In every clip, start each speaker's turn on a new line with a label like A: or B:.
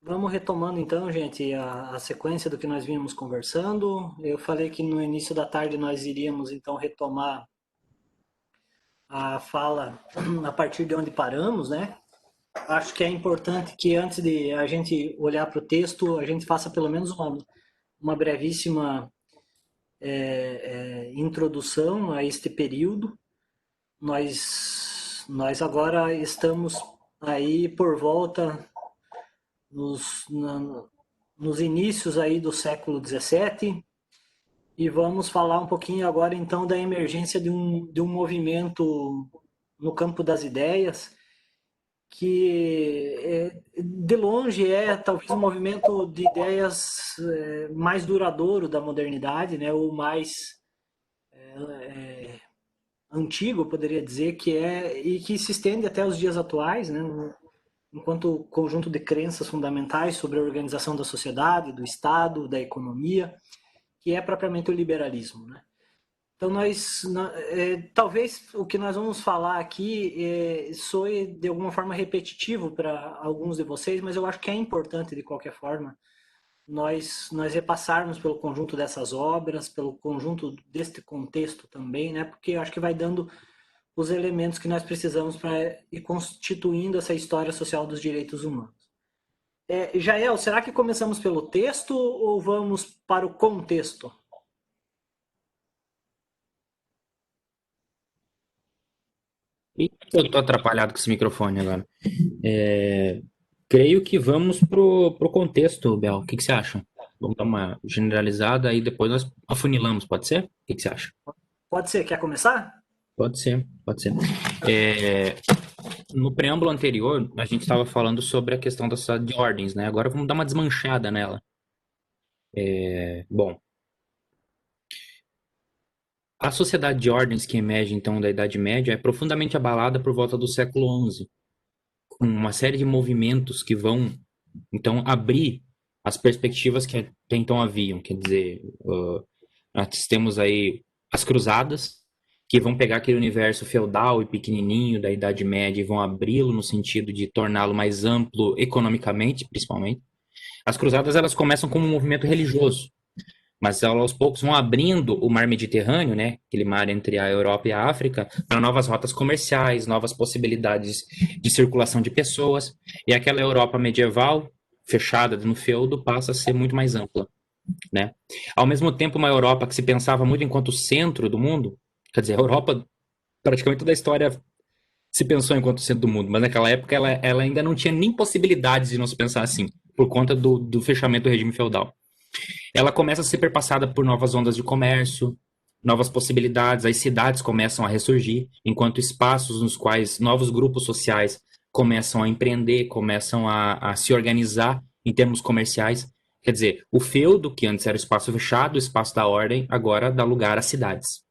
A: Vamos retomando então, gente, a sequência do que nós vínhamos conversando. Eu falei que no início da tarde nós iríamos então retomar a fala a partir de onde paramos, né? Acho que é importante que antes de a gente olhar para o texto, a gente faça pelo menos uma brevíssima introdução a este período. Nós agora estamos aí por volta nos, na, nos inícios aí do século XVII e vamos falar um pouquinho agora então da emergência de um movimento no campo das ideias que de longe é talvez um movimento de ideias mais duradouro da modernidade, né? O mais antigo, eu poderia dizer, que é e que se estende até os dias atuais, né? Enquanto conjunto de crenças fundamentais sobre a organização da sociedade, do Estado, da economia, que é propriamente o liberalismo, né? Então talvez o que nós vamos falar aqui soe de alguma forma repetitivo para alguns de vocês, mas eu acho que é importante de qualquer forma nós repassarmos pelo conjunto dessas obras, pelo conjunto deste contexto também, né? Porque eu acho que vai dando os elementos que nós precisamos para ir constituindo essa história social dos direitos humanos. Jael, será que começamos pelo texto ou vamos para o contexto?
B: Ih, eu tô atrapalhado com esse microfone agora. É, creio que vamos pro contexto, Bel. O que que você acha? Vamos dar uma generalizada e depois nós afunilamos, pode ser? O que que você acha?
A: Pode ser, quer começar?
B: Pode ser, pode ser. É, no preâmbulo anterior, a gente estava falando sobre a questão da sociedade de ordens, né? Agora vamos dar uma desmanchada nela. Bom, a sociedade de ordens que emerge então da Idade Média é profundamente abalada por volta do século XI, com uma série de movimentos que vão então abrir as perspectivas que até então haviam. Quer dizer, nós temos aí as cruzadas, que vão pegar aquele universo feudal e pequenininho da Idade Média e vão abri-lo no sentido de torná-lo mais amplo economicamente, principalmente. As cruzadas elas começam como um movimento religioso, mas elas aos poucos vão abrindo o mar Mediterrâneo, né, aquele mar entre a Europa e a África, para novas rotas comerciais, novas possibilidades de circulação de pessoas, e aquela Europa medieval, fechada no feudo, passa a ser muito mais ampla, né? Ao mesmo tempo, uma Europa que se pensava muito enquanto centro do mundo, quer dizer, a Europa, praticamente toda a história se pensou enquanto centro do mundo, mas naquela época ela ainda não tinha nem possibilidades de não se pensar assim, por conta do fechamento do regime feudal. Ela começa a ser perpassada por novas ondas de comércio, novas possibilidades, as cidades começam a ressurgir, enquanto espaços nos quais novos grupos sociais começam a empreender, começam a se organizar em termos comerciais. Quer dizer, o feudo, que antes era o espaço fechado, o espaço da ordem, agora dá lugar às cidades.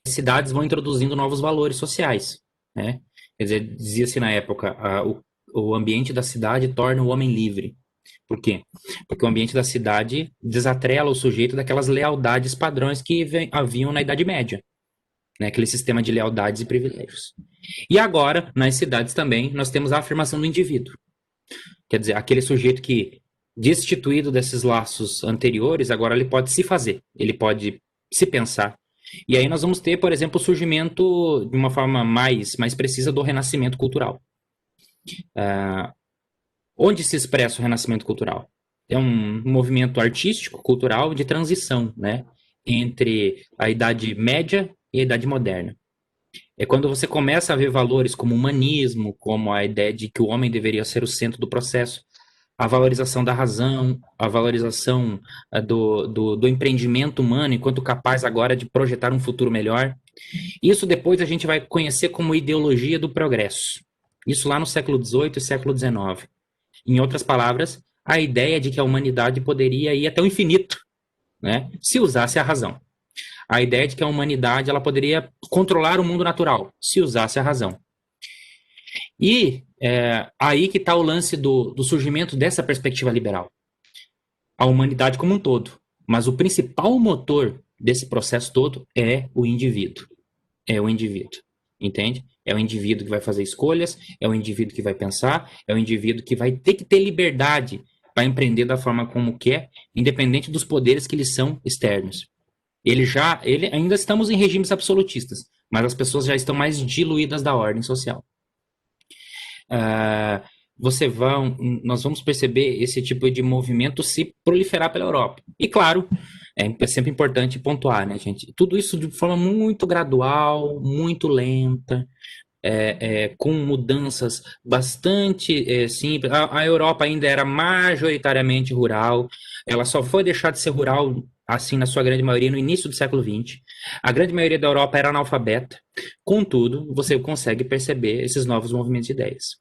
B: As cidades vão introduzindo novos valores sociais, né? Quer dizer, dizia-se na época, o ambiente da cidade torna o homem livre. Por quê? Porque o ambiente da cidade desatrela o sujeito daquelas lealdades padrões que haviam na Idade Média, né? Aquele sistema de lealdades e privilégios. E agora, nas cidades também, nós temos a afirmação do indivíduo. Quer dizer, aquele sujeito que, destituído desses laços anteriores, agora ele pode se fazer, ele pode se pensar. E aí nós vamos ter, por exemplo, o surgimento, de uma forma mais precisa, do renascimento cultural. Onde se expressa o renascimento cultural? É um movimento artístico, cultural, de transição, né, entre a Idade Média e a Idade Moderna. É quando você começa a ver valores como humanismo, como a ideia de que o homem deveria ser o centro do processo, a valorização da razão, a valorização do empreendimento humano enquanto capaz agora de projetar um futuro melhor. Isso depois a gente vai conhecer como ideologia do progresso. Isso lá no século XVIII e século XIX. Em outras palavras, a ideia de que a humanidade poderia ir até o infinito, né, se usasse a razão. A ideia de que a humanidade ela poderia controlar o mundo natural, se usasse a razão. E aí que está o lance do surgimento dessa perspectiva liberal. A humanidade como um todo. Mas o principal motor desse processo todo é o indivíduo. É o indivíduo. entende? É o indivíduo que vai fazer escolhas, é o indivíduo que vai pensar, é o indivíduo que vai ter que ter liberdade para empreender da forma como quer, independente dos poderes que lhes são externos. Ainda estamos em regimes absolutistas, mas as pessoas já estão mais diluídas da ordem social. Ah, nós vamos perceber esse tipo de movimento se proliferar pela Europa. E claro, é sempre importante pontuar, né, gente? Tudo isso de forma muito gradual, muito lenta, com mudanças bastante simples. A Europa ainda era majoritariamente rural, ela só foi deixar de ser rural, assim, na sua grande maioria, no início do século XX. A grande maioria da Europa era analfabeta. Contudo, você consegue perceber esses novos movimentos de ideias.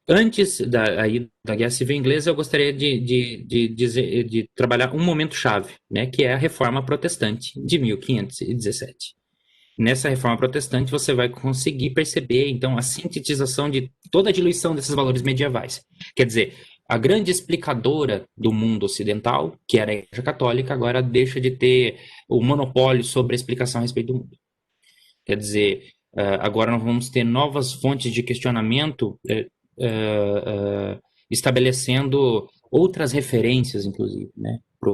B: Antes da Guerra Civil Inglesa, eu gostaria de trabalhar um momento-chave, né, que é a Reforma Protestante de 1517. Nessa reforma protestante, você vai conseguir perceber, então, a sintetização de toda a diluição desses valores medievais. Quer dizer, a grande explicadora do mundo ocidental, que era a Igreja Católica, agora deixa de ter o monopólio sobre a explicação a respeito do mundo. Quer dizer, agora nós vamos ter novas fontes de questionamento estabelecendo outras referências, inclusive, né, para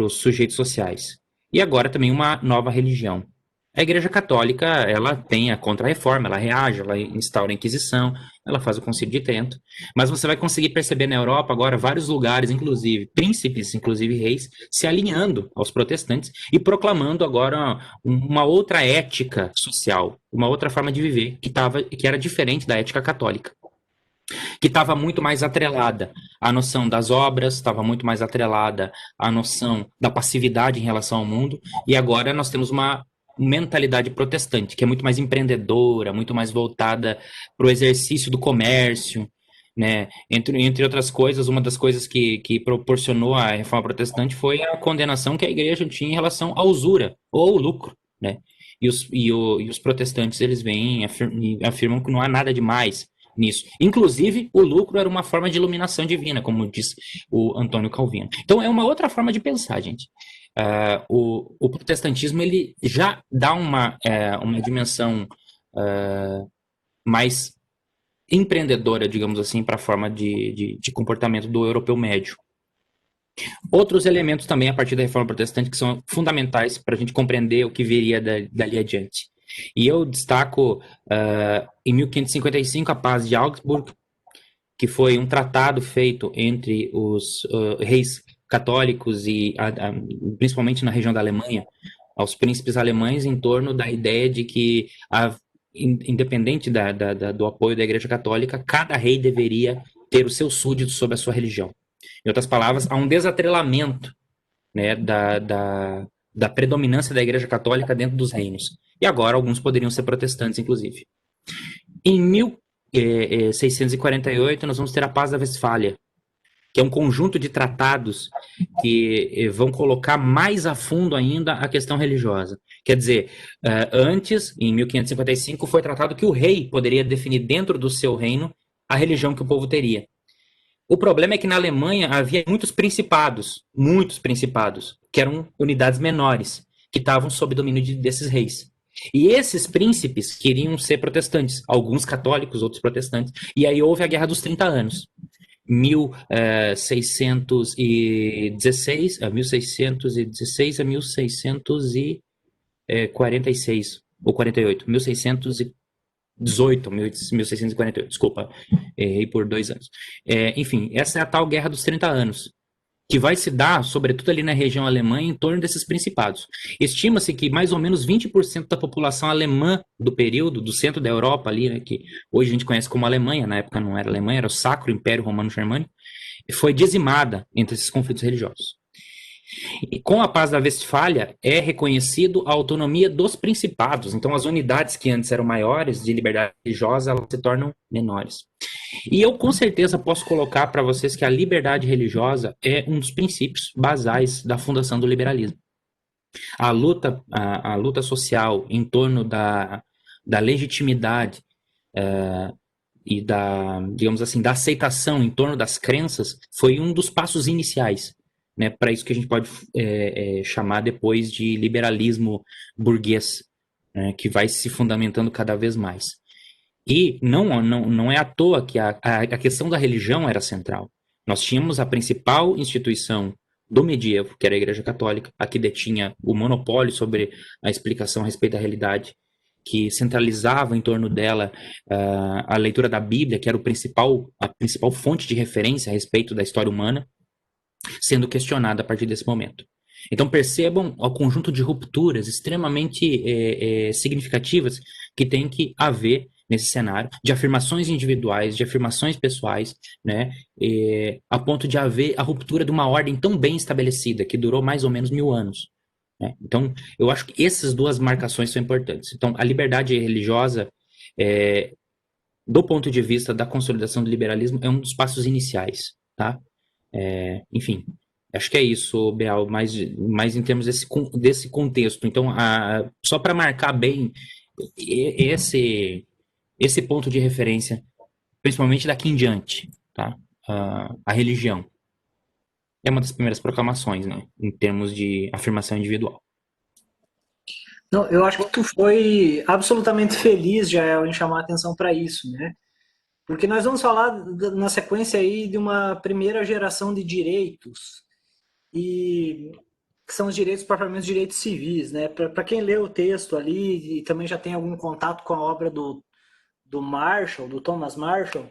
B: os sujeitos sociais. E agora também uma nova religião. A Igreja Católica, ela tem a Contra-Reforma, ela reage, ela instaura a Inquisição, ela faz o Concílio de Trento, mas você vai conseguir perceber na Europa agora vários lugares, inclusive príncipes, inclusive reis, se alinhando aos protestantes e proclamando agora uma outra ética social, uma outra forma de viver que era diferente da ética católica, que estava muito mais atrelada à noção das obras, estava muito mais atrelada à noção da passividade em relação ao mundo, e agora nós temos uma mentalidade protestante, que é muito mais empreendedora, muito mais voltada para o exercício do comércio, né? Entre outras coisas, uma das coisas que proporcionou a reforma protestante foi a condenação que a igreja tinha em relação à usura ou lucro, né? E os protestantes, eles vêm e afirmam que não há nada de mais nisso. Inclusive, o lucro era uma forma de iluminação divina, como diz o Antônio Calvino. Então, é uma outra forma de pensar, gente. O protestantismo, ele já dá uma dimensão mais empreendedora, digamos assim, para a forma de comportamento do europeu médio. Outros elementos também, a partir da Reforma Protestante, que são fundamentais para a gente compreender o que viria dali adiante. E eu destaco, em 1555, a Paz de Augsburg, que foi um tratado feito entre os reis católicos e, principalmente na região da Alemanha, aos príncipes alemães, em torno da ideia de que, independente do apoio da Igreja Católica, cada rei deveria ter o seu súdito sob a sua religião. Em outras palavras, há um desatrelamento, né, da predominância da Igreja Católica dentro dos reinos. E agora alguns poderiam ser protestantes, inclusive. Em 1648, nós vamos ter a Paz da Westfália, que é um conjunto de tratados que vão colocar mais a fundo ainda a questão religiosa. Quer dizer, antes, em 1555, foi tratado que o rei poderia definir dentro do seu reino a religião que o povo teria. O problema é que na Alemanha havia muitos principados, que eram unidades menores, que estavam sob domínio desses reis. E esses príncipes queriam ser protestantes, alguns católicos, outros protestantes. E aí houve a Guerra dos 30 Anos, 1616 a 1646 ou 48, 1648, desculpa, errei por 2 anos. Enfim, essa é a tal Guerra dos 30 Anos, que vai se dar, sobretudo ali na região alemã, em torno desses principados. Estima-se que mais ou menos 20% da população alemã do período, do centro da Europa ali, né, que hoje a gente conhece como Alemanha, na época não era Alemanha, era o Sacro Império Romano-Germânico, foi dizimada entre esses conflitos religiosos. E com a Paz da Westfália é reconhecido a autonomia dos principados. Então, as unidades que antes eram maiores de liberdade religiosa, elas se tornam menores. E eu com certeza posso colocar para vocês que a liberdade religiosa é um dos princípios basais da fundação do liberalismo. A luta social em torno da legitimidade e digamos assim, da aceitação em torno das crenças foi um dos passos iniciais, né, para isso que a gente pode chamar depois de liberalismo burguês né, que vai se fundamentando cada vez mais. E não é à toa que a questão da religião era central. Nós tínhamos a principal instituição do medievo, que era a Igreja Católica, a que detinha o monopólio sobre a explicação a respeito da realidade, que centralizava em torno dela a leitura da Bíblia, que era a principal fonte de referência a respeito da história humana, sendo questionada a partir desse momento. Então percebam o conjunto de rupturas extremamente significativas que tem que haver nesse cenário, de afirmações individuais, de afirmações pessoais, né, a ponto de haver a ruptura de uma ordem tão bem estabelecida, que durou mais ou menos 1000 anos. Né? Então, eu acho que essas duas marcações são importantes. Então, a liberdade religiosa, do ponto de vista da consolidação do liberalismo, é um dos passos iniciais, tá? Enfim, acho que é isso, Beal, mais em termos desse contexto. Então, só para marcar bem esse ponto de referência, principalmente daqui em diante, tá? A religião é uma das primeiras proclamações, né? Em termos de afirmação individual.
A: Não, eu acho que tu foi absolutamente feliz, Jael, em chamar a atenção para isso, né? Porque nós vamos falar na sequência aí de uma primeira geração de direitos, e que são os direitos, propriamente os direitos civis, né? Para quem lê o texto ali e também já tem algum contato com a obra do Marshall, do Thomas Marshall,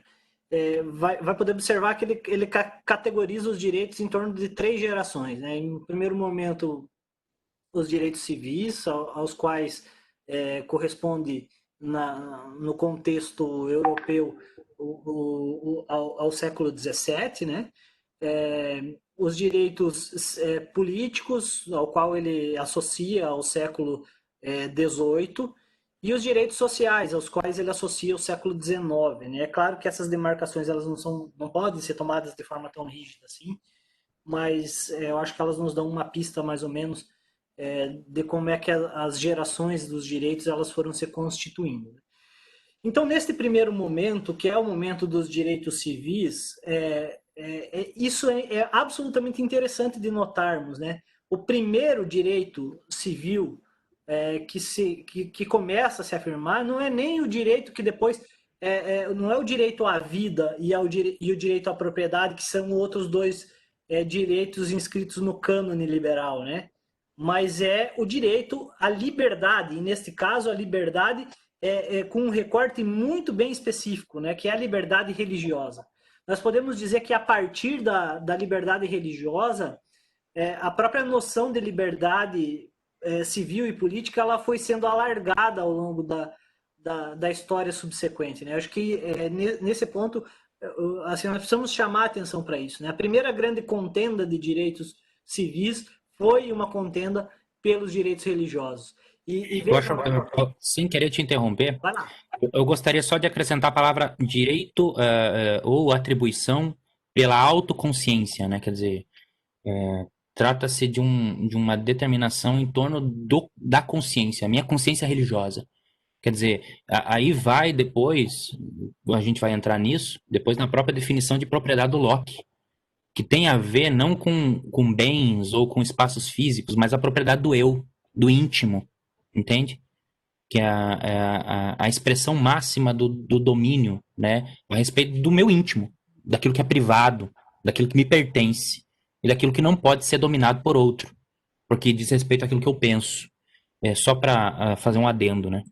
A: vai poder observar que ele categoriza os direitos em torno de 3 gerações, né? Em primeiro momento, os direitos civis, aos quais corresponde no contexto europeu ao século XVII, né? Os direitos políticos, ao qual ele associa ao século XVIII, e os direitos sociais, aos quais ele associa o século XIX. Né? É claro que essas demarcações elas não podem ser tomadas de forma tão rígida assim, mas eu acho que elas nos dão uma pista mais ou menos de como é que as gerações dos direitos elas foram se constituindo. Então, neste primeiro momento, que é o momento dos direitos civis, isso é absolutamente interessante de notarmos, né? O primeiro direito civil que começa a se afirmar não é nem o direito que depois não é o direito à vida e o direito à propriedade, que são outros dois direitos inscritos no cânone liberal, né? Mas é o direito à liberdade, e neste caso a liberdade com um recorte muito bem específico, né, que é a liberdade religiosa. Nós podemos dizer que a partir da liberdade religiosa, a própria noção de liberdade civil e política ela foi sendo alargada ao longo da história subsequente. Né? Acho que nesse ponto assim, nós precisamos chamar a atenção para isso. Né? A primeira grande contenda de direitos civis foi uma contenda pelos direitos religiosos.
B: Eu acho, sem querer te interromper,
A: Vai lá.
B: eu gostaria só de acrescentar a palavra direito ou atribuição pela autoconsciência, né? Quer dizer, trata-se de uma determinação em torno da consciência, a minha consciência religiosa. Quer dizer, aí vai depois, a gente vai entrar nisso, depois na própria definição de propriedade do Locke, que tem a ver não com bens ou com espaços físicos, mas a propriedade do eu, do íntimo, entende? Que é a expressão máxima do domínio, né? A respeito do meu íntimo, daquilo que é privado, daquilo que me pertence e daquilo que não pode ser dominado por outro, porque diz respeito àquilo que eu penso. É só para fazer um adendo, né?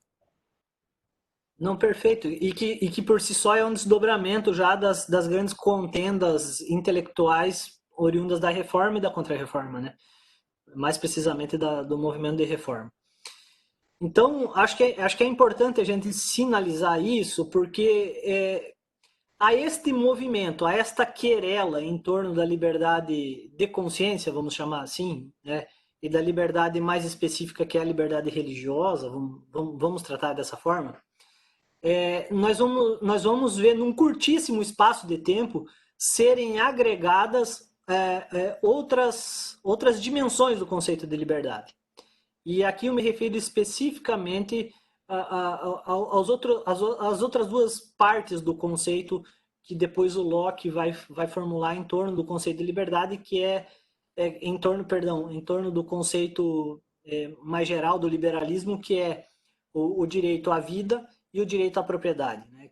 A: Não, perfeito. E que por si só é um desdobramento já das grandes contendas intelectuais oriundas da reforma e da contra-reforma, né? Mais precisamente do movimento de reforma. Então, acho que é importante a gente sinalizar isso, porque a este movimento, a esta querela em torno da liberdade de consciência, vamos chamar assim, né? E da liberdade mais específica, que é a liberdade religiosa, vamos tratar dessa forma, nós vamos ver num curtíssimo espaço de tempo serem agregadas outras dimensões do conceito de liberdade. E aqui eu me refiro especificamente às outras duas partes do conceito que depois o Locke vai formular em torno do conceito de liberdade, que em torno do conceito mais geral do liberalismo, que é o direito à vida e o direito à propriedade, né?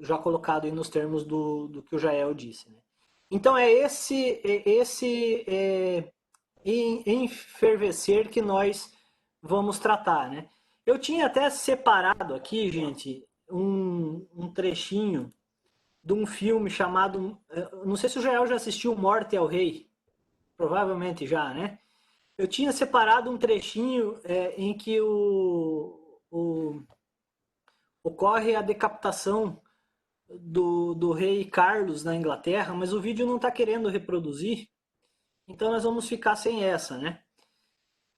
A: Já colocado aí nos termos do que o Jael disse. Né? Então é esse enfervecer que nós vamos tratar. Né? Eu tinha até separado aqui, gente, um trechinho de um filme chamado. Não sei se o Jael já assistiu Morte ao Rei. Provavelmente já, né? Eu tinha separado um trechinho em que ocorre a decapitação do rei Carlos na Inglaterra, mas o vídeo não está querendo reproduzir, então nós vamos ficar sem essa, né?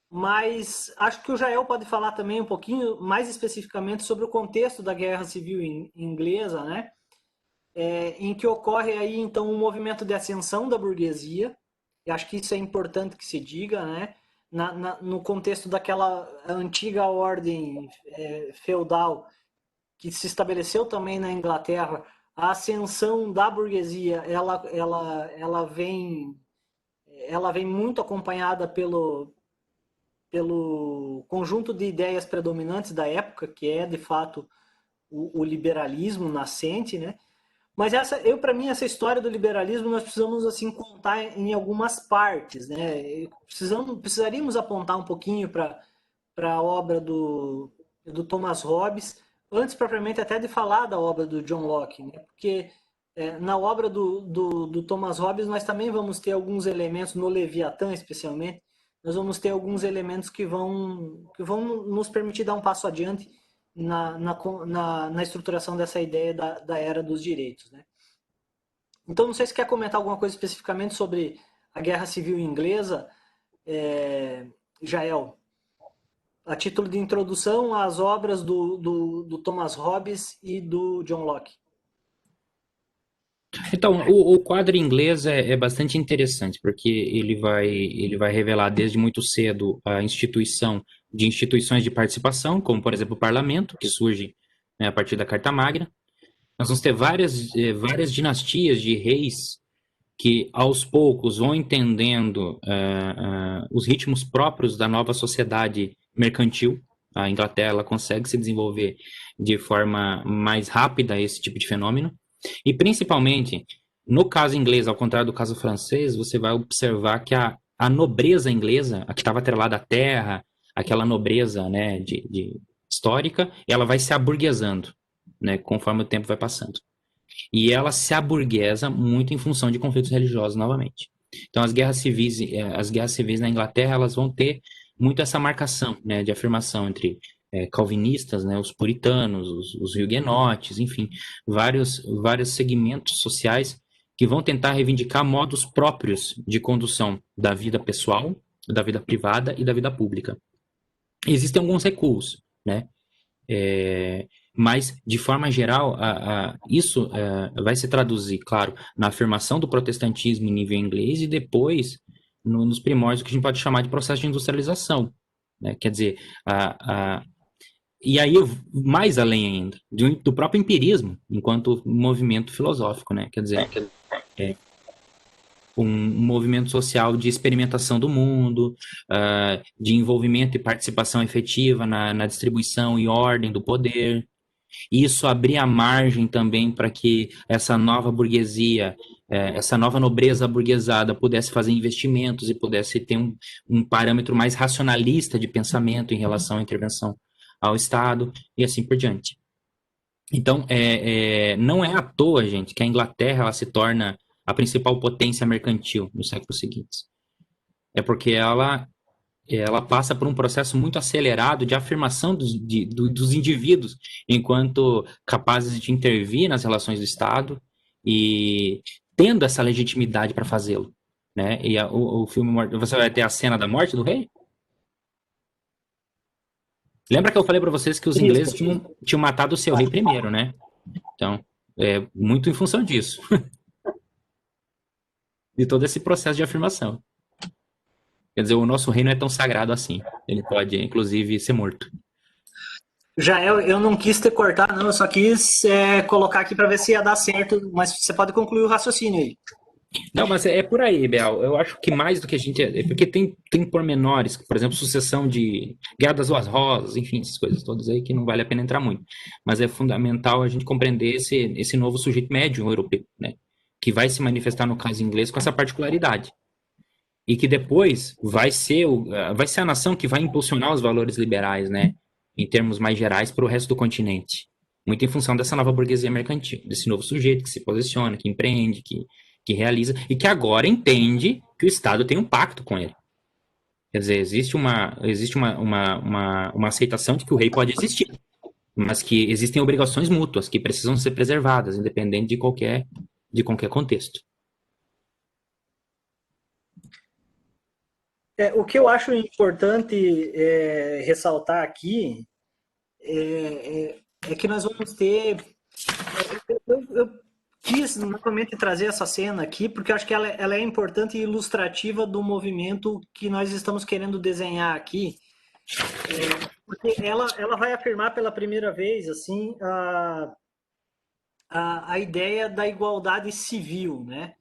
A: Mas acho que o Jael pode falar também um pouquinho mais especificamente sobre o contexto da Guerra Civil Inglesa, né? Em que ocorre aí então um movimento de ascensão da burguesia, e acho que isso é importante que se diga, né? No contexto daquela antiga ordem feudal que se estabeleceu também na Inglaterra, a ascensão da burguesia ela vem muito acompanhada pelo conjunto de ideias predominantes da época, que é de fato o liberalismo nascente, né? Mas para mim, essa história do liberalismo nós precisamos assim contar em algumas partes, né? Precisaríamos apontar um pouquinho para a obra do Thomas Hobbes, antes propriamente até de falar da obra do John Locke, né? Porque na obra do Thomas Hobbes nós também vamos ter alguns elementos, no Leviatã especialmente, nós vamos ter alguns elementos que vão nos permitir dar um passo adiante na estruturação dessa ideia da era dos direitos. Né? Então, não sei se quer comentar alguma coisa especificamente sobre a Guerra Civil Inglesa, Jael, a título de introdução às obras do Thomas Hobbes e do John Locke.
B: Então, o quadro inglês é bastante interessante, porque ele vai revelar desde muito cedo a instituição de instituições de participação, como, por exemplo, o parlamento, que surge, né, a partir da Carta Magna. Nós vamos ter várias dinastias de reis que, aos poucos, vão entendendo os ritmos próprios da nova sociedade mercantil. A Inglaterra ela consegue se desenvolver de forma mais rápida a esse tipo de fenômeno. E, principalmente, no caso inglês, ao contrário do caso francês, você vai observar que a nobreza inglesa, a que estava atrelada à terra, aquela nobreza, né, de histórica, ela vai se aburguesando, né, conforme o tempo vai passando. E ela se aburguesa muito em função de conflitos religiosos novamente. Então, as guerras civis na Inglaterra, elas vão ter muito essa marcação, né, de afirmação entre calvinistas, né, os puritanos, os huguenotes, enfim, vários segmentos sociais que vão tentar reivindicar modos próprios de condução da vida pessoal, da vida privada e da vida pública. Existem alguns recuos, né? Mas, de forma geral, isso vai se traduzir, claro, na afirmação do protestantismo em nível inglês e depois nos primórdios que a gente pode chamar de processo de industrialização. Né? Quer dizer, e aí, mais além ainda, do próprio empirismo, enquanto movimento filosófico, né? Quer dizer, um movimento social de experimentação do mundo, de envolvimento e participação efetiva na distribuição e ordem do poder. Isso abria margem também para que essa nova burguesia, essa nova nobreza aburguesada pudesse fazer investimentos e pudesse ter um parâmetro mais racionalista de pensamento em relação à intervenção ao Estado e assim por diante. Então, não é à toa, gente, que a Inglaterra ela se torna a principal potência mercantil nos séculos seguintes. É porque ela passa por um processo muito acelerado de afirmação dos indivíduos enquanto capazes de intervir nas relações do Estado e tendo essa legitimidade para fazê-lo. Né? E o filme, você vai ter a cena da morte do rei? Lembra que eu falei para vocês que os ingleses tinham matado o seu rei primeiro, né? Então, muito em função disso. De todo esse processo de afirmação. Quer dizer, o nosso rei não é tão sagrado assim. Ele pode, inclusive, ser morto.
A: Já eu não quis te cortar, não. Eu só quis colocar aqui para ver se ia dar certo. Mas você pode concluir o raciocínio aí.
B: Não, mas é por aí, Bel. Eu acho que mais do que a gente. Porque tem pormenores, por exemplo, sucessão de Guerra das Duas Rosas, enfim, essas coisas todas aí que não vale a pena entrar muito. Mas é fundamental a gente compreender esse novo sujeito médio europeu, né? Que vai se manifestar no caso inglês com essa particularidade. E que depois vai ser a nação que vai impulsionar os valores liberais, né? Em termos mais gerais, para o resto do continente. Muito em função dessa nova burguesia mercantil, desse novo sujeito que se posiciona, que empreende, que realiza, e que agora entende que o Estado tem um pacto com ele. Quer dizer, existe uma aceitação de que o rei pode existir, mas que existem obrigações mútuas que precisam ser preservadas, independente de qualquer contexto.
A: O que eu acho importante ressaltar aqui é que nós vamos ter. Eu quis novamente trazer essa cena aqui, porque eu acho que ela é importante e ilustrativa do movimento que nós estamos querendo desenhar aqui, porque ela vai afirmar pela primeira vez assim a ideia da igualdade civil, né?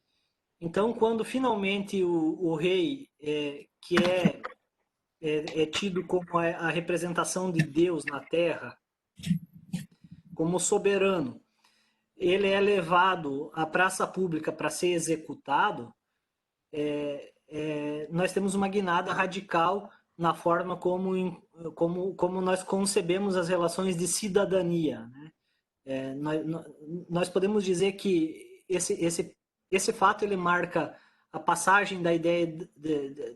A: Então, quando finalmente o rei, que é tido como a representação de Deus na Terra, como soberano, ele é levado à praça pública para ser executado, nós temos uma guinada radical na forma como nós concebemos as relações de cidadania. Né? Nós podemos dizer que esse fato ele marca a passagem da ideia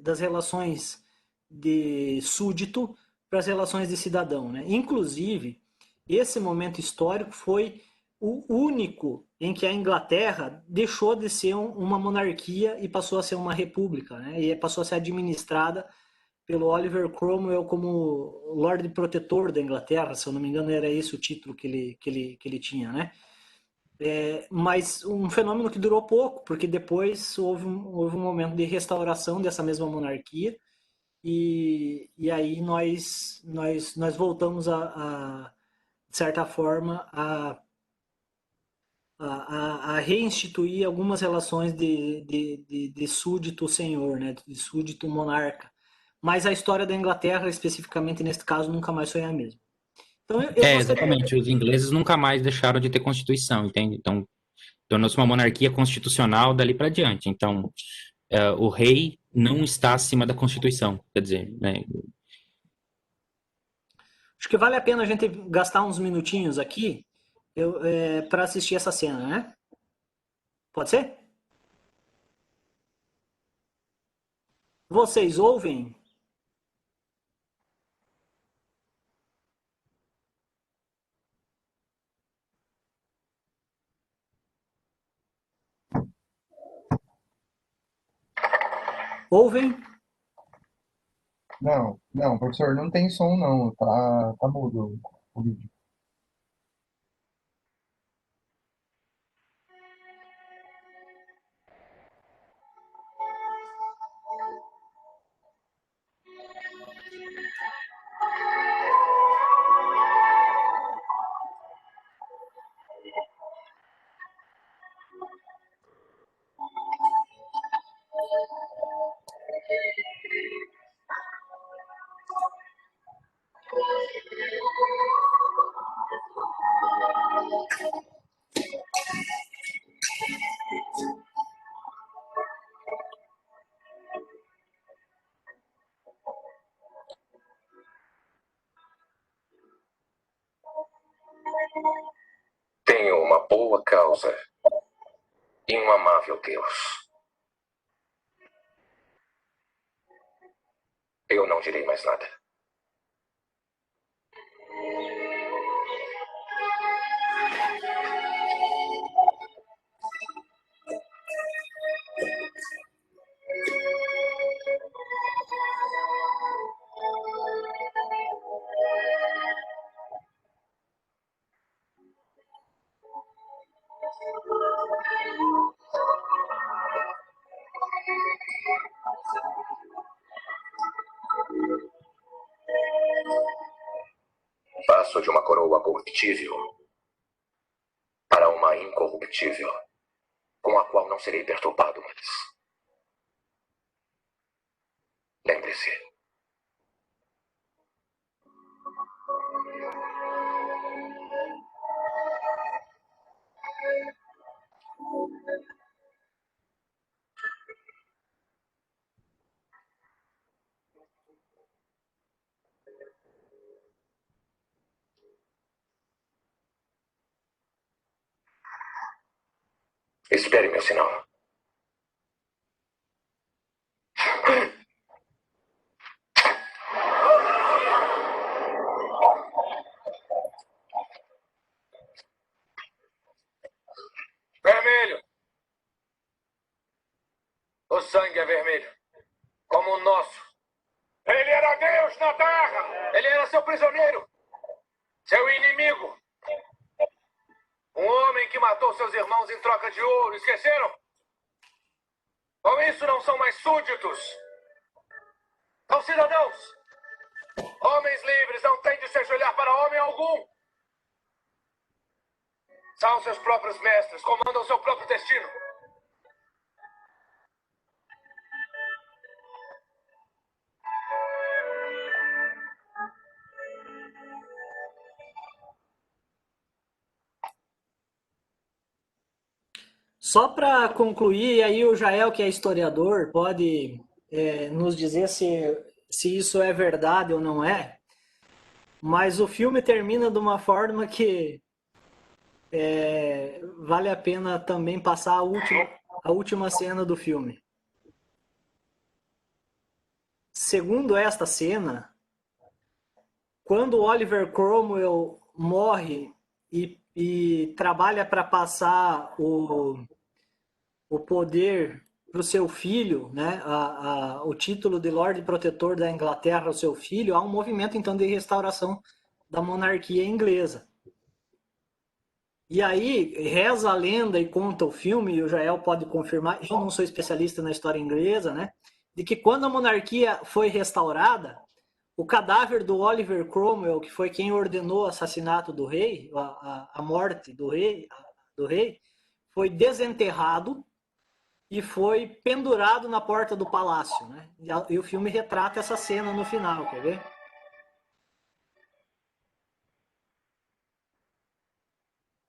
A: das relações de súdito para as relações de cidadão. Né? Inclusive, esse momento histórico foi o único em que a Inglaterra deixou de ser uma monarquia e passou a ser uma república, né? E passou a ser administrada pelo Oliver Cromwell como Lorde Protetor da Inglaterra, se eu não me engano era esse o título que ele tinha, né? Mas um fenômeno que durou pouco, porque depois houve um momento de restauração dessa mesma monarquia e aí nós voltamos de certa forma, a reinstituir algumas relações de súdito-senhor, né? De súdito-monarca. Mas a história da Inglaterra, especificamente nesse caso, nunca mais foi a mesma. Então, eu gostaria.
B: Exatamente. Os ingleses nunca mais deixaram de ter constituição, entende? Então, tornou-se uma monarquia constitucional dali para diante. Então, o rei não está acima da Constituição, quer dizer, né?
A: Acho que vale a pena a gente gastar uns minutinhos aqui para assistir essa cena, né? Pode ser? Vocês ouvem? Ouvem?
C: Não, não, professor, não tem som não, tá mudo o vídeo.
D: Tenho uma boa causa e um amável Deus. Eu não direi mais nada. Passo de uma coroa corruptível para uma incorruptível. com a qual não serei perturbado mais. Lembre-se. Espere meu sinal. Vermelho! O sangue é vermelho, como o nosso. Ele era Deus na Terra! Ele era seu prisioneiro, seu inimigo. Um homem que matou seus irmãos em troca de ouro, esqueceram? Com isso não são mais súditos. São cidadãos. Homens livres não têm de se ajoelhar para homem algum. São seus próprios mestres, comandam seu próprio destino.
A: Só para concluir, aí o Jael, que é historiador, pode nos dizer se isso é verdade ou não é, mas o filme termina de uma forma que vale a pena também passar a última cena do filme. Segundo esta cena, quando Oliver Cromwell morre e trabalha para passar o poder para o seu filho, né, o título de Lorde Protetor da Inglaterra ao seu filho, há um movimento então de restauração da monarquia inglesa. E aí reza a lenda e conta o filme, e o Jael pode confirmar, eu não sou especialista na história inglesa, né, de que quando a monarquia foi restaurada, o cadáver do Oliver Cromwell, que foi quem ordenou o assassinato do rei, a morte do rei, foi desenterrado e foi pendurado na porta do palácio, né? E o filme retrata essa cena no final, quer ver?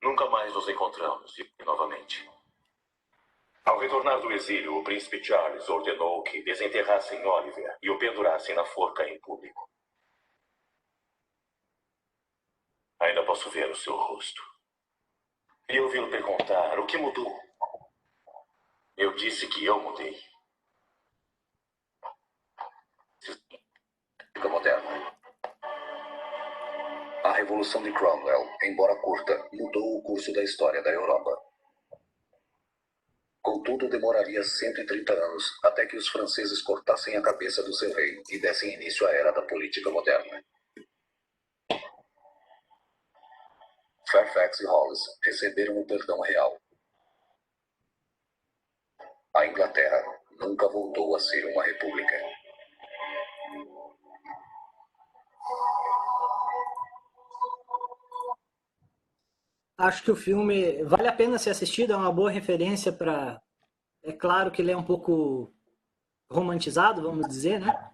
D: Nunca mais nos encontramos novamente. Ao retornar do exílio, o príncipe Charles ordenou que desenterrassem Oliver e o pendurassem na forca em público. Ainda posso ver o seu rosto. E ouvi-lo perguntar o que mudou. Eu disse que eu mudei. Moderna. A Revolução de Cromwell, embora curta, mudou o curso da história da Europa. Contudo, demoraria 130 anos até que os franceses cortassem a cabeça do seu rei e dessem início à era da política moderna. Fairfax e Hollis receberam o perdão real. A Inglaterra nunca voltou a ser uma república.
A: Acho que o filme vale a pena ser assistido, é uma boa referência para... É claro que ele é um pouco romantizado, vamos dizer, né?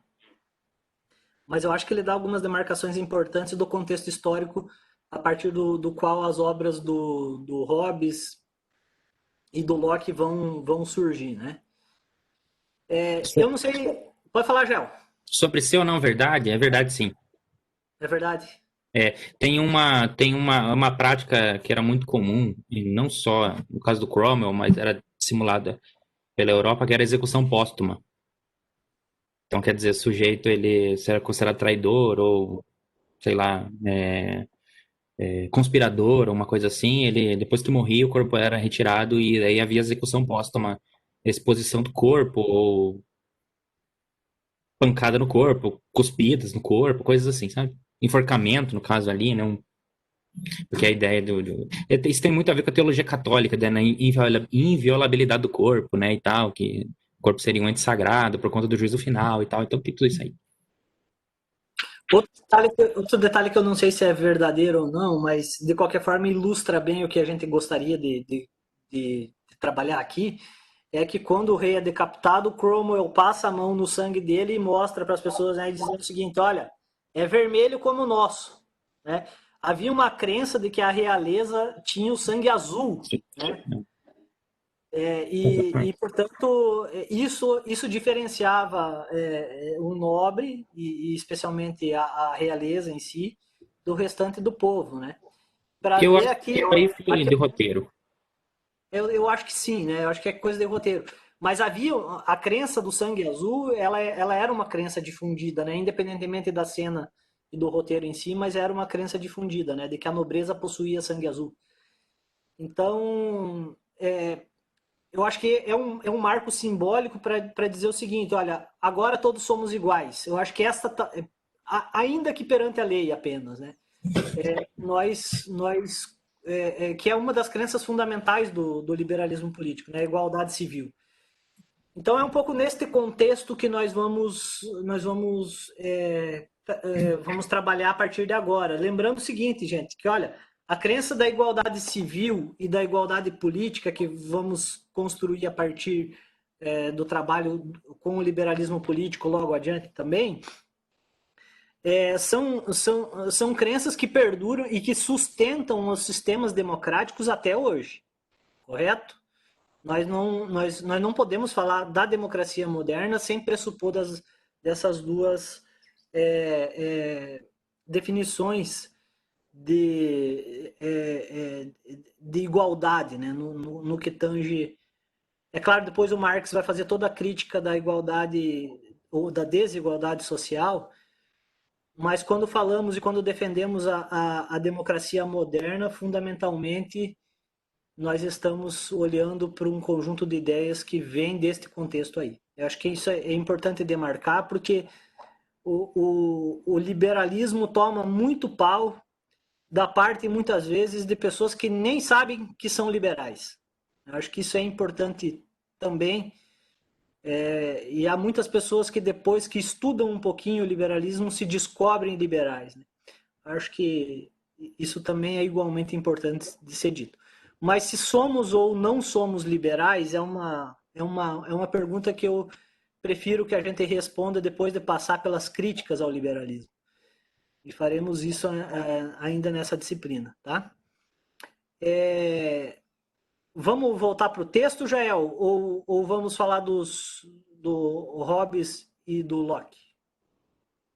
A: Mas eu acho que ele dá algumas demarcações importantes do contexto histórico a partir do qual as obras do Hobbes e do Locke vão surgir, né? Eu não sei... Pode falar, Gel.
B: Sobre ser ou não verdade, é verdade sim.
A: É verdade?
B: Tem uma prática que era muito comum, e não só no caso do Cromwell, mas era simulada pela Europa, que era a execução póstuma. Então, quer dizer, o sujeito ele era considerado traidor ou, sei lá, conspirador, ou uma coisa assim. Ele, depois que morria, o corpo era retirado e aí havia execução póstuma, exposição do corpo, ou pancada no corpo, cuspidas no corpo, coisas assim, sabe? Enforcamento, no caso ali, né? Porque a ideia isso tem muito a ver com a teologia católica, né? Inviolabilidade do corpo, né? E tal, que o corpo seria um ente sagrado por conta do juízo final e tal. Então tem tudo isso aí.
A: Outro detalhe que eu não sei se é verdadeiro ou não, mas de qualquer forma ilustra bem o que a gente gostaria de de trabalhar aqui, é que quando o rei é decapitado, Cromwell passa a mão no sangue dele e mostra para as pessoas, né, dizendo o seguinte: olha, é vermelho como o nosso, né? Havia uma crença de que a realeza tinha o sangue azul, né? Portanto, isso diferenciava o nobre, e especialmente a realeza em si, do restante do povo, né? Para
B: Eu
A: ver
B: acho
A: aqui,
B: que aí foi de roteiro.
A: eu acho que sim, né? Eu acho que é coisa de roteiro. Mas havia a crença do sangue azul, ela era uma crença difundida, né? Independentemente da cena e do roteiro em si, mas era uma crença difundida, né? De que a nobreza possuía sangue azul. Então, eu acho que é um marco simbólico para dizer o seguinte: olha, agora todos somos iguais. Eu acho que ainda que perante a lei apenas, né? Que é uma das crenças fundamentais do liberalismo político, né? A igualdade civil. Então é um pouco neste contexto que vamos trabalhar a partir de agora. Lembrando o seguinte, gente, que olha, a crença da igualdade civil e da igualdade política que vamos construir a partir do trabalho com o liberalismo político logo adiante também, são crenças que perduram e que sustentam os sistemas democráticos até hoje, correto? Nós não podemos falar da democracia moderna sem pressupor dessas duas definições de igualdade, né? No que tange. É claro, depois o Marx vai fazer toda a crítica da igualdade ou da desigualdade social, mas quando falamos e quando defendemos a democracia moderna, fundamentalmente nós estamos olhando para um conjunto de ideias que vem deste contexto aí. Eu acho que isso é importante demarcar, porque o liberalismo toma muito pau da parte, muitas vezes, de pessoas que nem sabem que são liberais. Eu acho que isso é importante também. E há muitas pessoas que depois que estudam um pouquinho o liberalismo se descobrem liberais, né? Acho que isso também é igualmente importante de ser dito. Mas se somos ou não somos liberais é uma pergunta que eu prefiro que a gente responda depois de passar pelas críticas ao liberalismo. E faremos isso ainda nessa disciplina, tá? Vamos voltar para o texto, Jael? Ou vamos falar do Hobbes e do Locke?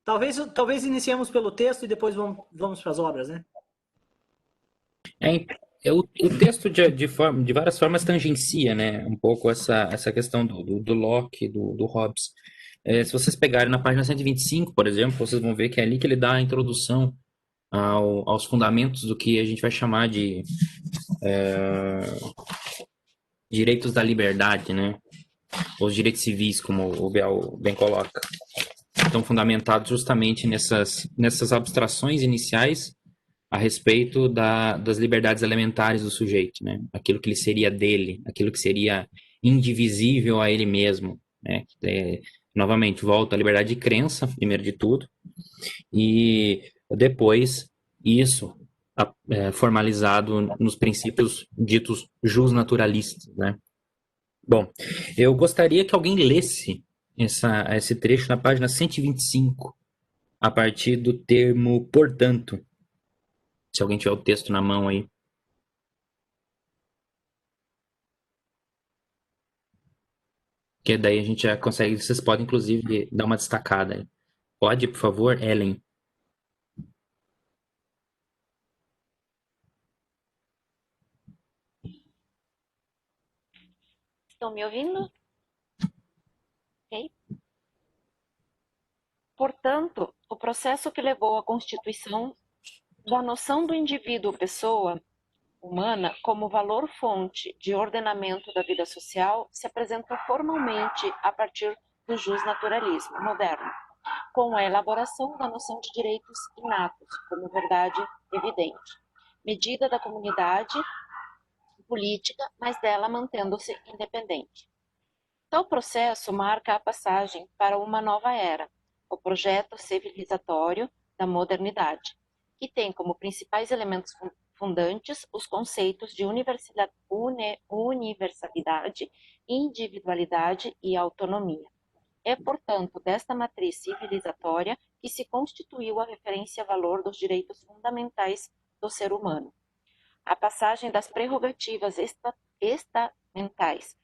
A: Talvez iniciemos pelo texto e depois vamos para as obras, né?
B: O texto de várias formas tangencia, né, um pouco essa questão do Locke, do Hobbes. Se vocês pegarem na página 125, por exemplo, vocês vão ver que é ali que ele dá a introdução aos fundamentos do que a gente vai chamar de direitos da liberdade, né? Os direitos civis, como o Bial bem coloca. Estão fundamentados justamente nessas abstrações iniciais a respeito das liberdades elementares do sujeito, né? Aquilo que ele seria dele, aquilo que seria indivisível a ele mesmo, né? Novamente, volta à liberdade de crença, primeiro de tudo, e depois isso formalizado nos princípios ditos justnaturalistas, né? Bom, eu gostaria que alguém lesse esse trecho na página 125, a partir do termo portanto. Se alguém tiver o texto na mão aí. Que daí a gente já consegue. Vocês podem, inclusive, dar uma destacada aí. Pode, por favor, Ellen?
E: Estão me ouvindo? Ok. Portanto, o processo que levou à constituição da noção do indivíduo pessoa humana como valor-fonte de ordenamento da vida social se apresentou formalmente a partir do justnaturalismo moderno, com a elaboração da noção de direitos inatos como verdade evidente, medida da comunidade política, mas dela mantendo-se independente. Tal processo marca a passagem para uma nova era, o projeto civilizatório da modernidade, que tem como principais elementos fundantes os conceitos de universalidade, individualidade e autonomia. É, portanto, desta matriz civilizatória que se constituiu a referência a valor dos direitos fundamentais do ser humano. A passagem das prerrogativas estamentais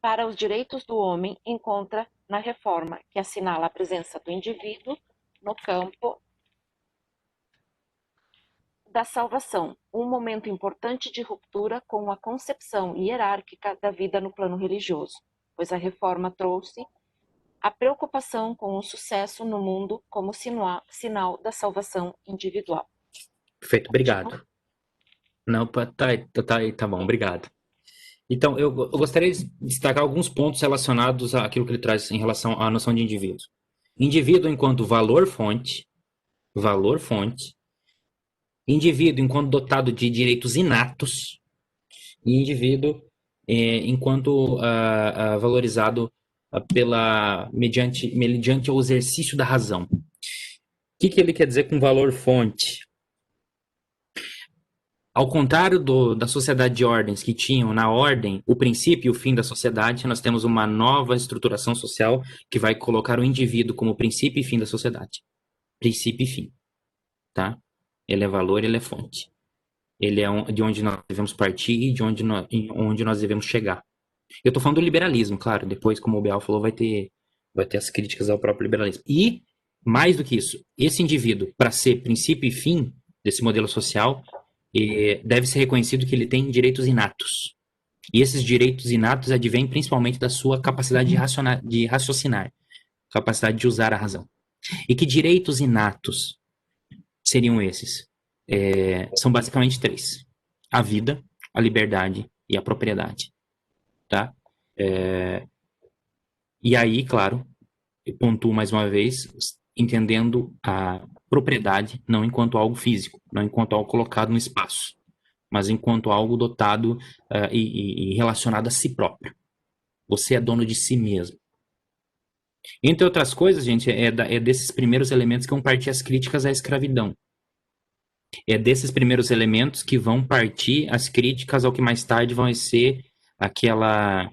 E: para os direitos do homem encontra na reforma que assinala a presença do indivíduo no campo da salvação, um momento importante de ruptura com a concepção hierárquica da vida no plano religioso, pois a reforma trouxe a preocupação com o sucesso no mundo como sinal da salvação individual.
B: Perfeito, obrigado. Não, tá bom, obrigado. Então, eu gostaria de destacar alguns pontos relacionados àquilo que ele traz em relação à noção de indivíduo. Indivíduo enquanto valor-fonte, indivíduo enquanto dotado de direitos inatos, e indivíduo enquanto valorizado mediante o exercício da razão. O que ele quer dizer com valor-fonte? Ao contrário da sociedade de ordens que tinham na ordem o princípio e o fim da sociedade, nós temos uma nova estruturação social que vai colocar o indivíduo como princípio e fim da sociedade. Princípio e fim. Tá? Ele é valor, ele é fonte. Ele é de onde nós devemos partir e de onde nós devemos chegar. Eu estou falando do liberalismo, claro. Depois, como o Bial falou, vai ter as críticas ao próprio liberalismo. E, mais do que isso, esse indivíduo, para ser princípio e fim desse modelo social, deve ser reconhecido que ele tem direitos inatos. E esses direitos inatos advêm principalmente da sua capacidade de raciocinar, capacidade de usar a razão. E que direitos inatos seriam esses? São basicamente 3. A vida, a liberdade e a propriedade. Tá? E aí, claro, eu pontuo mais uma vez, entendendo a propriedade não enquanto algo físico, não enquanto algo colocado no espaço, mas enquanto algo dotado e relacionado a si próprio. Você é dono de si mesmo. Entre outras coisas, gente, é desses primeiros elementos que vão partir as críticas à escravidão. É desses primeiros elementos que vão partir as críticas ao que mais tarde vão ser aquela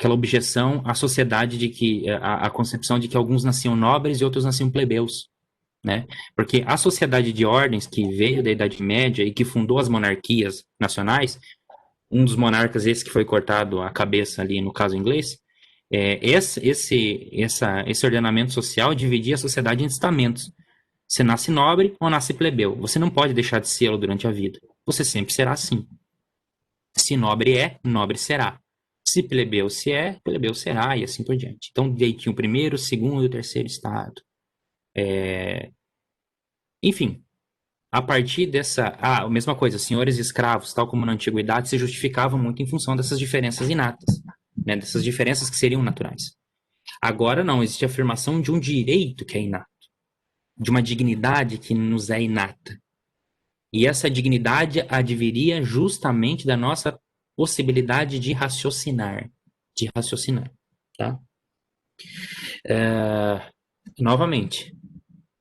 B: objeção à sociedade de que a concepção de que alguns nasciam nobres e outros nasciam plebeus. Né? Porque a sociedade de ordens que veio da Idade Média e que fundou as monarquias nacionais, um dos monarcas, esse que foi cortado a cabeça ali no caso inglês, esse ordenamento social dividia a sociedade em estamentos. Você nasce nobre ou nasce plebeu. Você não pode deixar de ser durante a vida. Você sempre será assim. Se nobre nobre será. Se plebeu plebeu será, e assim por diante. Então, daí tinha o primeiro, o segundo e o terceiro estado. Enfim, a partir dessa... a mesma coisa, senhores e escravos, tal como na antiguidade, se justificavam muito em função dessas diferenças inatas, né? Dessas diferenças que seriam naturais. Agora não, existe a afirmação de um direito que é inato, de uma dignidade que nos é inata. E essa dignidade adviria justamente da nossa possibilidade de raciocinar. Tá? Novamente,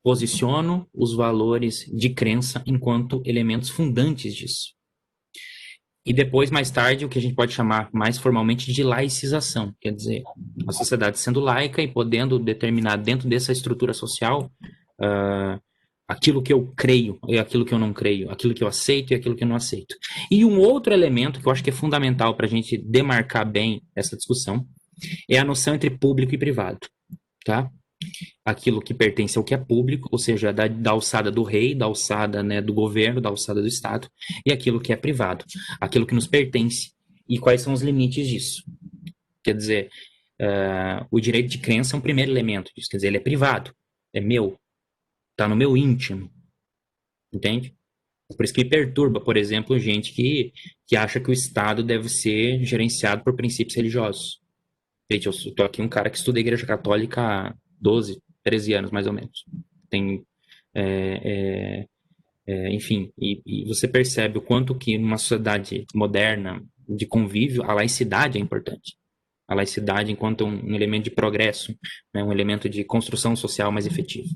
B: posiciono os valores de crença enquanto elementos fundantes disso. E depois, mais tarde, o que a gente pode chamar mais formalmente de laicização. Quer dizer, a sociedade sendo laica e podendo determinar dentro dessa estrutura social aquilo que eu creio e aquilo que eu não creio, aquilo que eu aceito e aquilo que eu não aceito. E um outro elemento que eu acho que é fundamental para a gente demarcar bem essa discussão é a noção entre público e privado. Tá? Aquilo que pertence ao que é público, ou seja, da alçada do rei, da alçada, né, do governo, da alçada do Estado, e aquilo que é privado, aquilo que nos pertence, e quais são os limites disso. Quer dizer, o direito de crença é um primeiro elemento disso, quer dizer, ele é privado, é meu, está no meu íntimo, entende? Por isso que perturba, por exemplo, gente que acha que o Estado deve ser gerenciado por princípios religiosos. Gente, eu estou aqui um cara que estuda a Igreja Católica há 12, 13 anos, mais ou menos. Tem, enfim, e você percebe o quanto que numa sociedade moderna de convívio, a laicidade é importante. A laicidade enquanto um elemento de progresso, né, um elemento de construção social mais efetivo.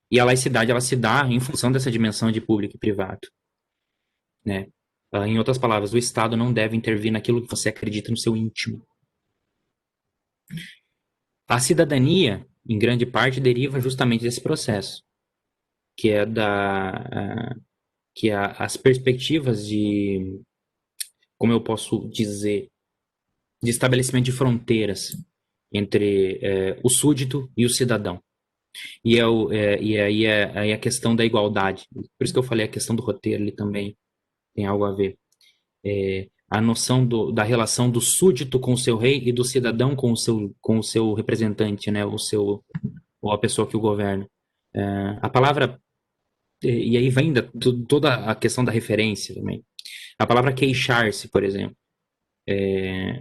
B: E a laicidade, ela se dá em função dessa dimensão de público e privado. né? Em outras palavras, o Estado não deve intervir naquilo que você acredita no seu íntimo. A cidadania, em grande parte, deriva justamente desse processo, que é as perspectivas de, como eu posso dizer, de estabelecimento de fronteiras entre o súdito e o cidadão. E aí a questão da igualdade. Por isso que eu falei a questão do roteiro ali também tem algo a ver. A noção da relação do súdito com o seu rei e do cidadão com o seu representante, né? Ou a pessoa que o governa. A palavra. E aí vem toda a questão da referência também. A palavra queixar-se, por exemplo.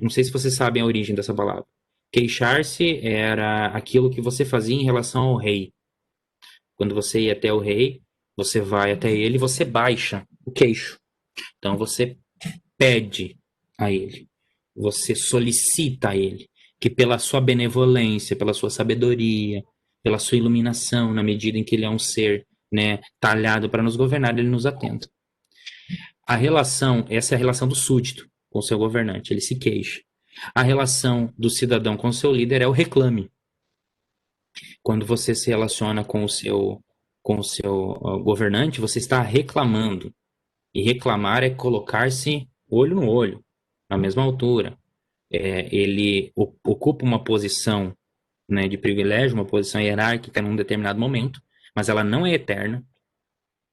B: Não sei se vocês sabem a origem dessa palavra. Queixar-se era aquilo que você fazia em relação ao rei. Quando você ia até o rei, você vai até ele e você baixa o queixo. Então você pede a ele, você solicita a ele que pela sua benevolência, pela sua sabedoria, pela sua iluminação, na medida em que ele é um ser, né, talhado para nos governar, ele nos atenta. Essa é a relação do súdito com o seu governante, ele se queixa. A relação do cidadão com o seu líder é o reclame. Quando você se relaciona com o seu governante, você está reclamando. E reclamar é colocar-se olho no olho, na mesma altura. Ele ocupa uma posição, né, de privilégio, uma posição hierárquica num determinado momento, mas ela não é eterna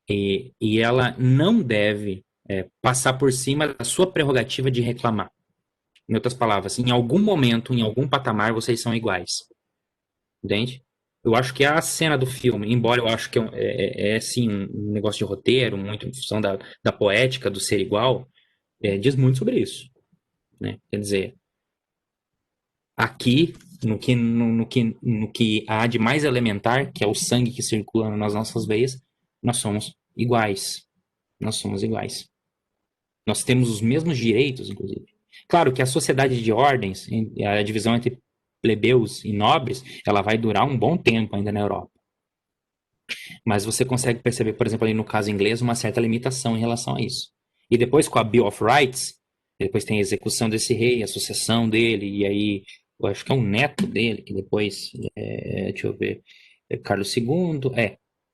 B: e ela não deve passar por cima da sua prerrogativa de reclamar. Em outras palavras, em algum momento, em algum patamar, vocês são iguais. Entende? Eu acho que a cena do filme, embora eu acho que sim um negócio de roteiro, muito em função da poética do ser igual, diz muito sobre isso, né? Quer dizer, aqui, no que há de mais elementar, que é o sangue que circula nas nossas veias, nós somos iguais. Nós somos iguais. Nós temos os mesmos direitos, inclusive. Claro que a sociedade de ordens, a divisão entre plebeus e nobres, ela vai durar um bom tempo ainda na Europa. Mas você consegue perceber, por exemplo, ali no caso inglês, uma certa limitação em relação a isso. E depois com a Bill of Rights, depois tem a execução desse rei, a sucessão dele, e aí eu acho que é um neto dele, que depois, deixa eu ver, Carlos II,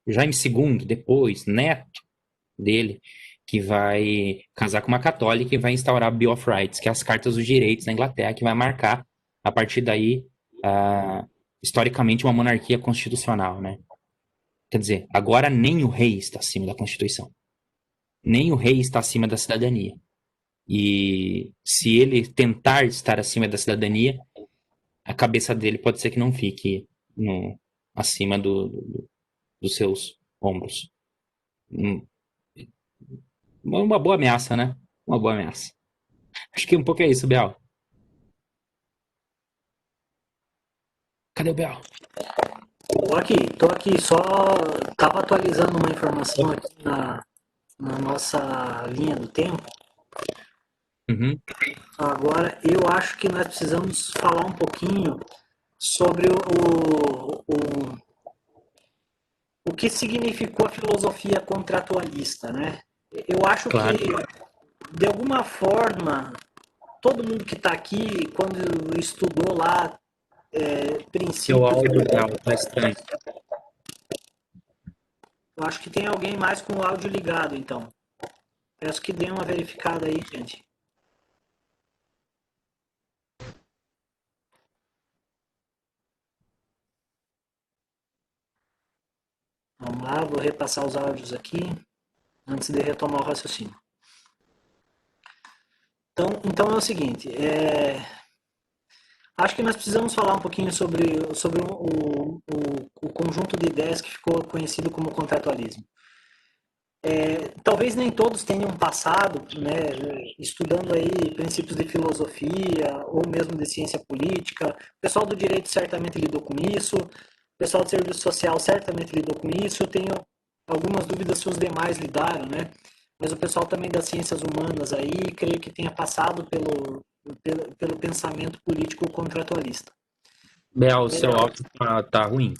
B: Jaime II, depois, neto dele, que vai casar com uma católica e vai instaurar a Bill of Rights, que é as cartas dos direitos na Inglaterra, que vai marcar, a partir daí, historicamente, uma monarquia constitucional, né? Quer dizer, agora nem o rei está acima da Constituição. Nem o rei está acima da cidadania. E se ele tentar estar acima da cidadania, a cabeça dele pode ser que não fique acima dos seus ombros. Uma boa ameaça, né? Uma boa ameaça. Acho que um pouco é isso, Bial. Cadê o Bial?
A: Tô aqui, só tava atualizando uma informação aqui na nossa linha do tempo.
B: Uhum.
A: Agora, eu acho que nós precisamos falar um pouquinho sobre o que significou a filosofia contratualista, né? Eu acho
B: Claro.
A: que, de alguma forma, todo mundo que está aqui, quando estudou lá
B: Seu
A: princípios...
B: áudio, Bial, tá estranho.
A: Eu acho que tem alguém mais com o áudio ligado, então. Peço que dê uma verificada aí, gente. Vamos lá, vou repassar os áudios aqui, antes de retomar o raciocínio. Então é o seguinte, acho que nós precisamos falar um pouquinho sobre o conjunto de ideias que ficou conhecido como contratualismo. Talvez nem todos tenham passado, né, estudando aí princípios de filosofia ou mesmo de ciência política. O pessoal do direito certamente lidou com isso, o pessoal do serviço social certamente lidou com isso. Eu tenho algumas dúvidas se os demais lidaram, né? Mas o pessoal também das ciências humanas aí, creio que tenha passado pelo pensamento político contratualista.
B: Bial, o seu áudio tá ruim.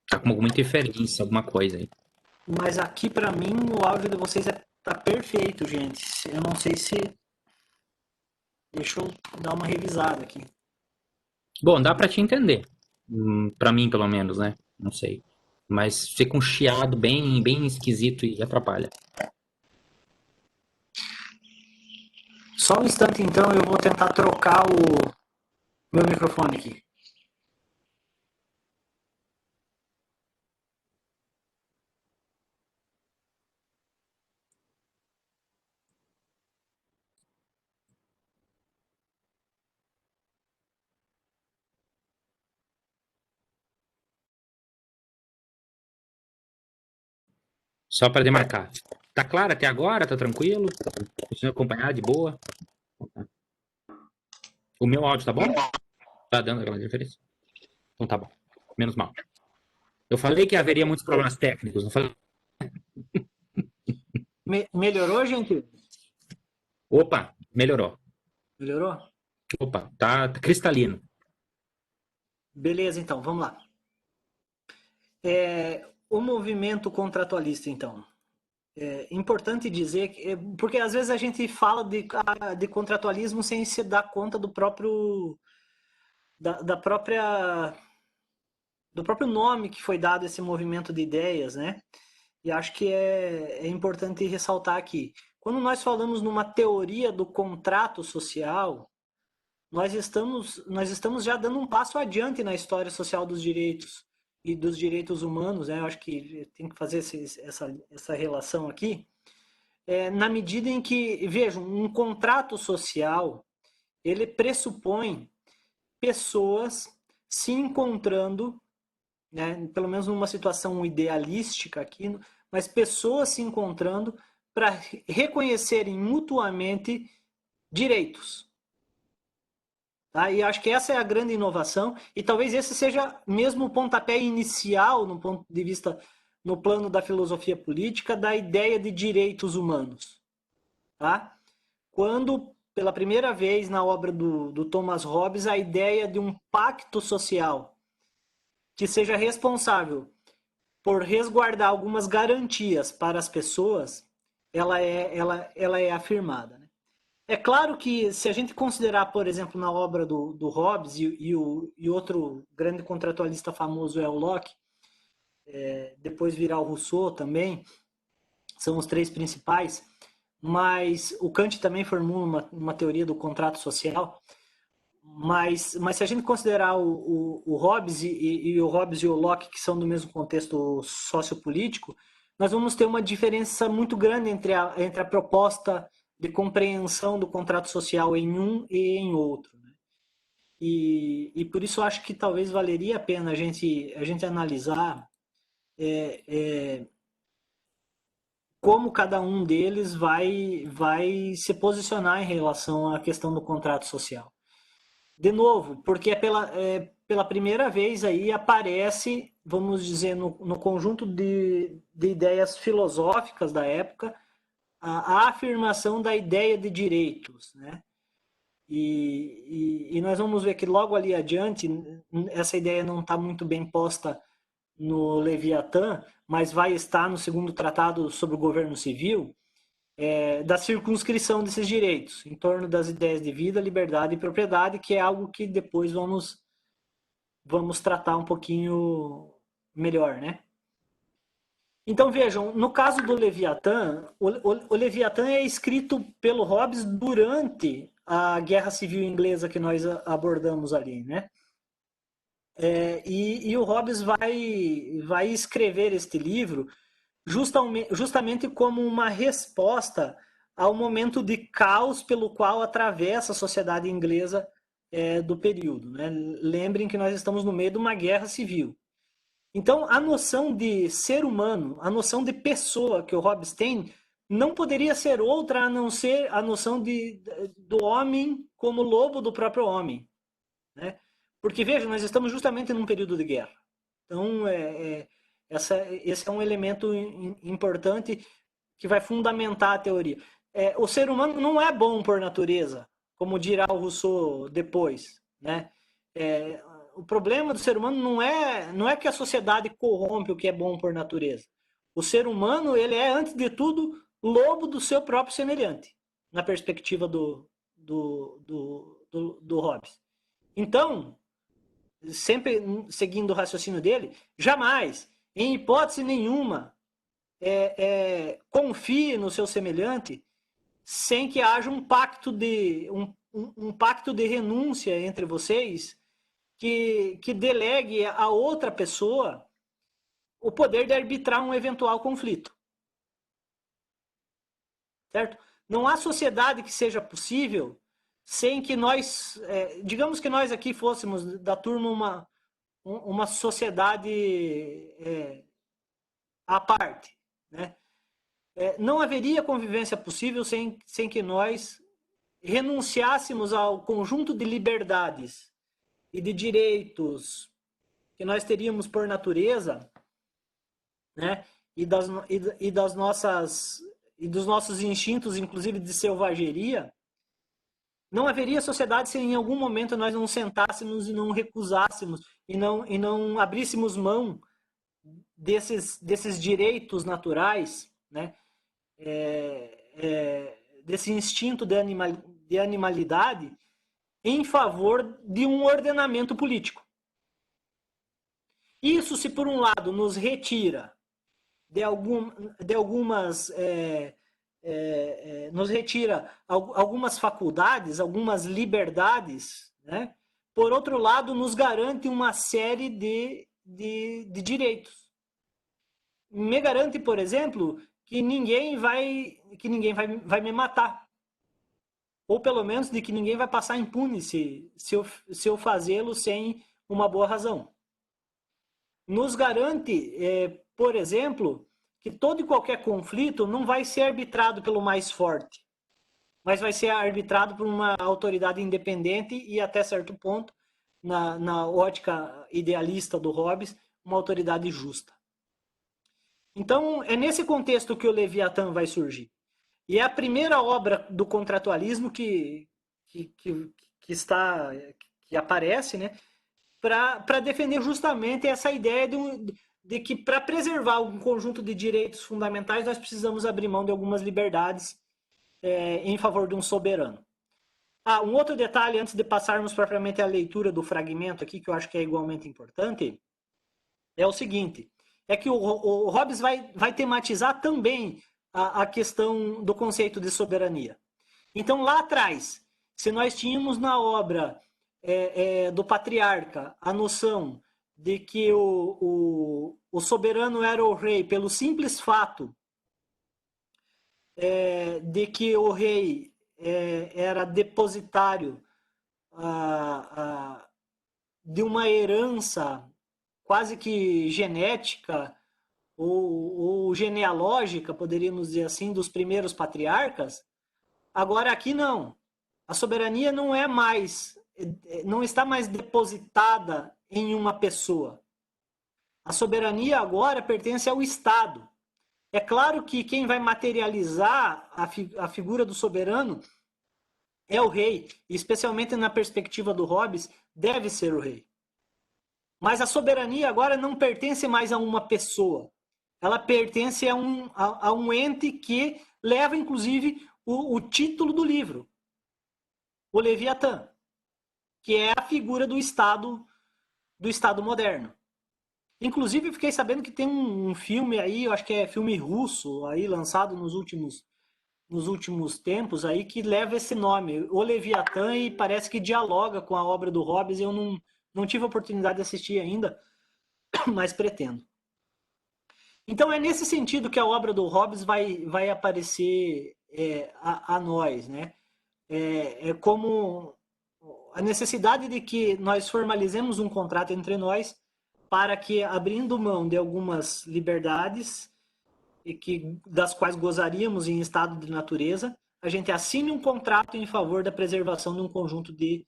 B: Tá com alguma interferência, alguma coisa aí.
A: Mas aqui para mim o áudio de vocês tá perfeito, gente. Eu não sei se... Deixa eu dar uma revisada aqui.
B: Bom, dá pra te entender. Pra mim, pelo menos, né? Não sei. Mas fica um chiado bem, bem esquisito e atrapalha.
A: Só um instante então, eu vou tentar trocar o meu microfone aqui.
B: Só pra demarcar. Tá claro até agora? Tá tranquilo? Conseguiu acompanhar de boa? O meu áudio tá bom? Tá dando aquela diferença? Então tá bom. Menos mal. Eu falei que haveria muitos problemas técnicos, não falei?
A: Melhorou, gente?
B: Opa, melhorou.
A: Melhorou?
B: Opa, tá cristalino.
A: Beleza, então, vamos lá. O movimento contratualista, então. É importante dizer, porque às vezes a gente fala de contratualismo sem se dar conta do próprio, da própria, do próprio nome que foi dado a esse movimento de ideias, né? E acho que é importante ressaltar aqui. Quando nós falamos numa teoria do contrato social, nós estamos já dando um passo adiante na história social dos direitos e dos direitos humanos, né? Eu acho que tem que fazer essa relação aqui. Na medida em que, vejam, um contrato social, ele pressupõe pessoas se encontrando, né, pelo menos numa situação idealística aqui, mas pessoas se encontrando para reconhecerem mutuamente direitos. Tá? E acho que essa é a grande inovação, e talvez esse seja mesmo o pontapé inicial, no ponto de vista, no plano da filosofia política, da ideia de direitos humanos. Tá? Quando, pela primeira vez na obra do Thomas Hobbes, a ideia de um pacto social que seja responsável por resguardar algumas garantias para as pessoas, ela é afirmada. Né? É claro que se a gente considerar, por exemplo, na obra do Hobbes e outro grande contratualista famoso é o Locke, depois virá o Rousseau também, são os três principais, mas o Kant também formula uma teoria do contrato social, mas se a gente considerar o Hobbes e o Hobbes e o Locke, que são do mesmo contexto sociopolítico, nós vamos ter uma diferença muito grande entre a proposta de compreensão do contrato social em um e em outro. Né? E por isso eu acho que talvez valeria a pena a gente analisar como cada um deles vai se posicionar em relação à questão do contrato social. De novo, porque pela primeira vez aí aparece, vamos dizer, no conjunto de ideias filosóficas da época, a afirmação da ideia de direitos, né? E nós vamos ver que logo ali adiante, essa ideia não está muito bem posta no Leviatã, mas vai estar no segundo tratado sobre o governo civil, da circunscrição desses direitos, em torno das ideias de vida, liberdade e propriedade, que é algo que depois vamos tratar um pouquinho melhor, né? Então vejam, no caso do Leviatã, o Leviatã é escrito pelo Hobbes durante a Guerra Civil Inglesa que nós abordamos ali, né? E o Hobbes vai escrever este livro justamente como uma resposta ao momento de caos pelo qual atravessa a sociedade inglesa do período. Né? Lembrem que nós estamos no meio de uma guerra civil. Então, a noção de ser humano, a noção de pessoa que o Hobbes tem, não poderia ser outra a não ser a noção do homem como lobo do próprio homem. Né? Porque, veja, nós estamos justamente num período de guerra. Então, esse é um elemento importante que vai fundamentar a teoria. O ser humano não é bom por natureza, como dirá o Rousseau depois. Né? O problema do ser humano não é que a sociedade corrompe o que é bom por natureza. O ser humano, ele é, antes de tudo, lobo do seu próprio semelhante, na perspectiva do Hobbes. Então, sempre seguindo o raciocínio dele, jamais, em hipótese nenhuma, confie no seu semelhante sem que haja um pacto de renúncia entre vocês que delegue a outra pessoa o poder de arbitrar um eventual conflito. Certo? Não há sociedade que seja possível sem que nós, digamos que nós aqui fôssemos da turma uma sociedade à parte, né? Não haveria convivência possível sem que nós renunciássemos ao conjunto de liberdades e de direitos que nós teríamos por natureza, né? E dos nossos instintos, inclusive de selvageria. Não haveria sociedade se em algum momento nós não sentássemos e não recusássemos e não abríssemos mão desses direitos naturais, né? Desse instinto de animalidade em favor de um ordenamento político. Isso, se por um lado nos retira nos retira algumas faculdades, algumas liberdades, né? Por outro lado, nos garante uma série de direitos. Me garante, por exemplo, que ninguém vai me matar. Ou pelo menos de que ninguém vai passar impune se eu fazê-lo sem uma boa razão. Nos garante, por exemplo, que todo e qualquer conflito não vai ser arbitrado pelo mais forte, mas vai ser arbitrado por uma autoridade independente e, até certo ponto, na ótica idealista do Hobbes, uma autoridade justa. Então, é nesse contexto que o Leviatã vai surgir. E é a primeira obra do contratualismo que aparece, né, para defender justamente essa ideia de que, para preservar um conjunto de direitos fundamentais, nós precisamos abrir mão de algumas liberdades em favor de um soberano. Um outro detalhe, antes de passarmos propriamente à leitura do fragmento aqui, que eu acho que é igualmente importante, é o seguinte, é que o Hobbes vai tematizar também a questão do conceito de soberania. Então, lá atrás, se nós tínhamos na obra do Patriarca a noção de que o soberano era o rei pelo simples fato de que o rei era depositário de uma herança quase que genética ou genealógica, poderíamos dizer assim, dos primeiros patriarcas. Agora aqui não. A soberania não está mais depositada em uma pessoa. A soberania agora pertence ao Estado. É claro que quem vai materializar a figura do soberano é o rei, especialmente na perspectiva do Hobbes, deve ser o rei. Mas a soberania agora não pertence mais a uma pessoa. Ela pertence a um ente que leva, inclusive, o título do livro, o Leviatã, que é a figura do Estado moderno. Inclusive, eu fiquei sabendo que tem um filme aí, eu acho que é filme russo, aí lançado nos últimos tempos, aí, que leva esse nome, o Leviatã, e parece que dialoga com a obra do Hobbes. Eu não tive a oportunidade de assistir ainda, mas pretendo. Então, é nesse sentido que a obra do Hobbes vai aparecer a nós, né? Como a necessidade de que nós formalizemos um contrato entre nós para que, abrindo mão de algumas liberdades das quais gozaríamos em estado de natureza, a gente assine um contrato em favor da preservação de um conjunto de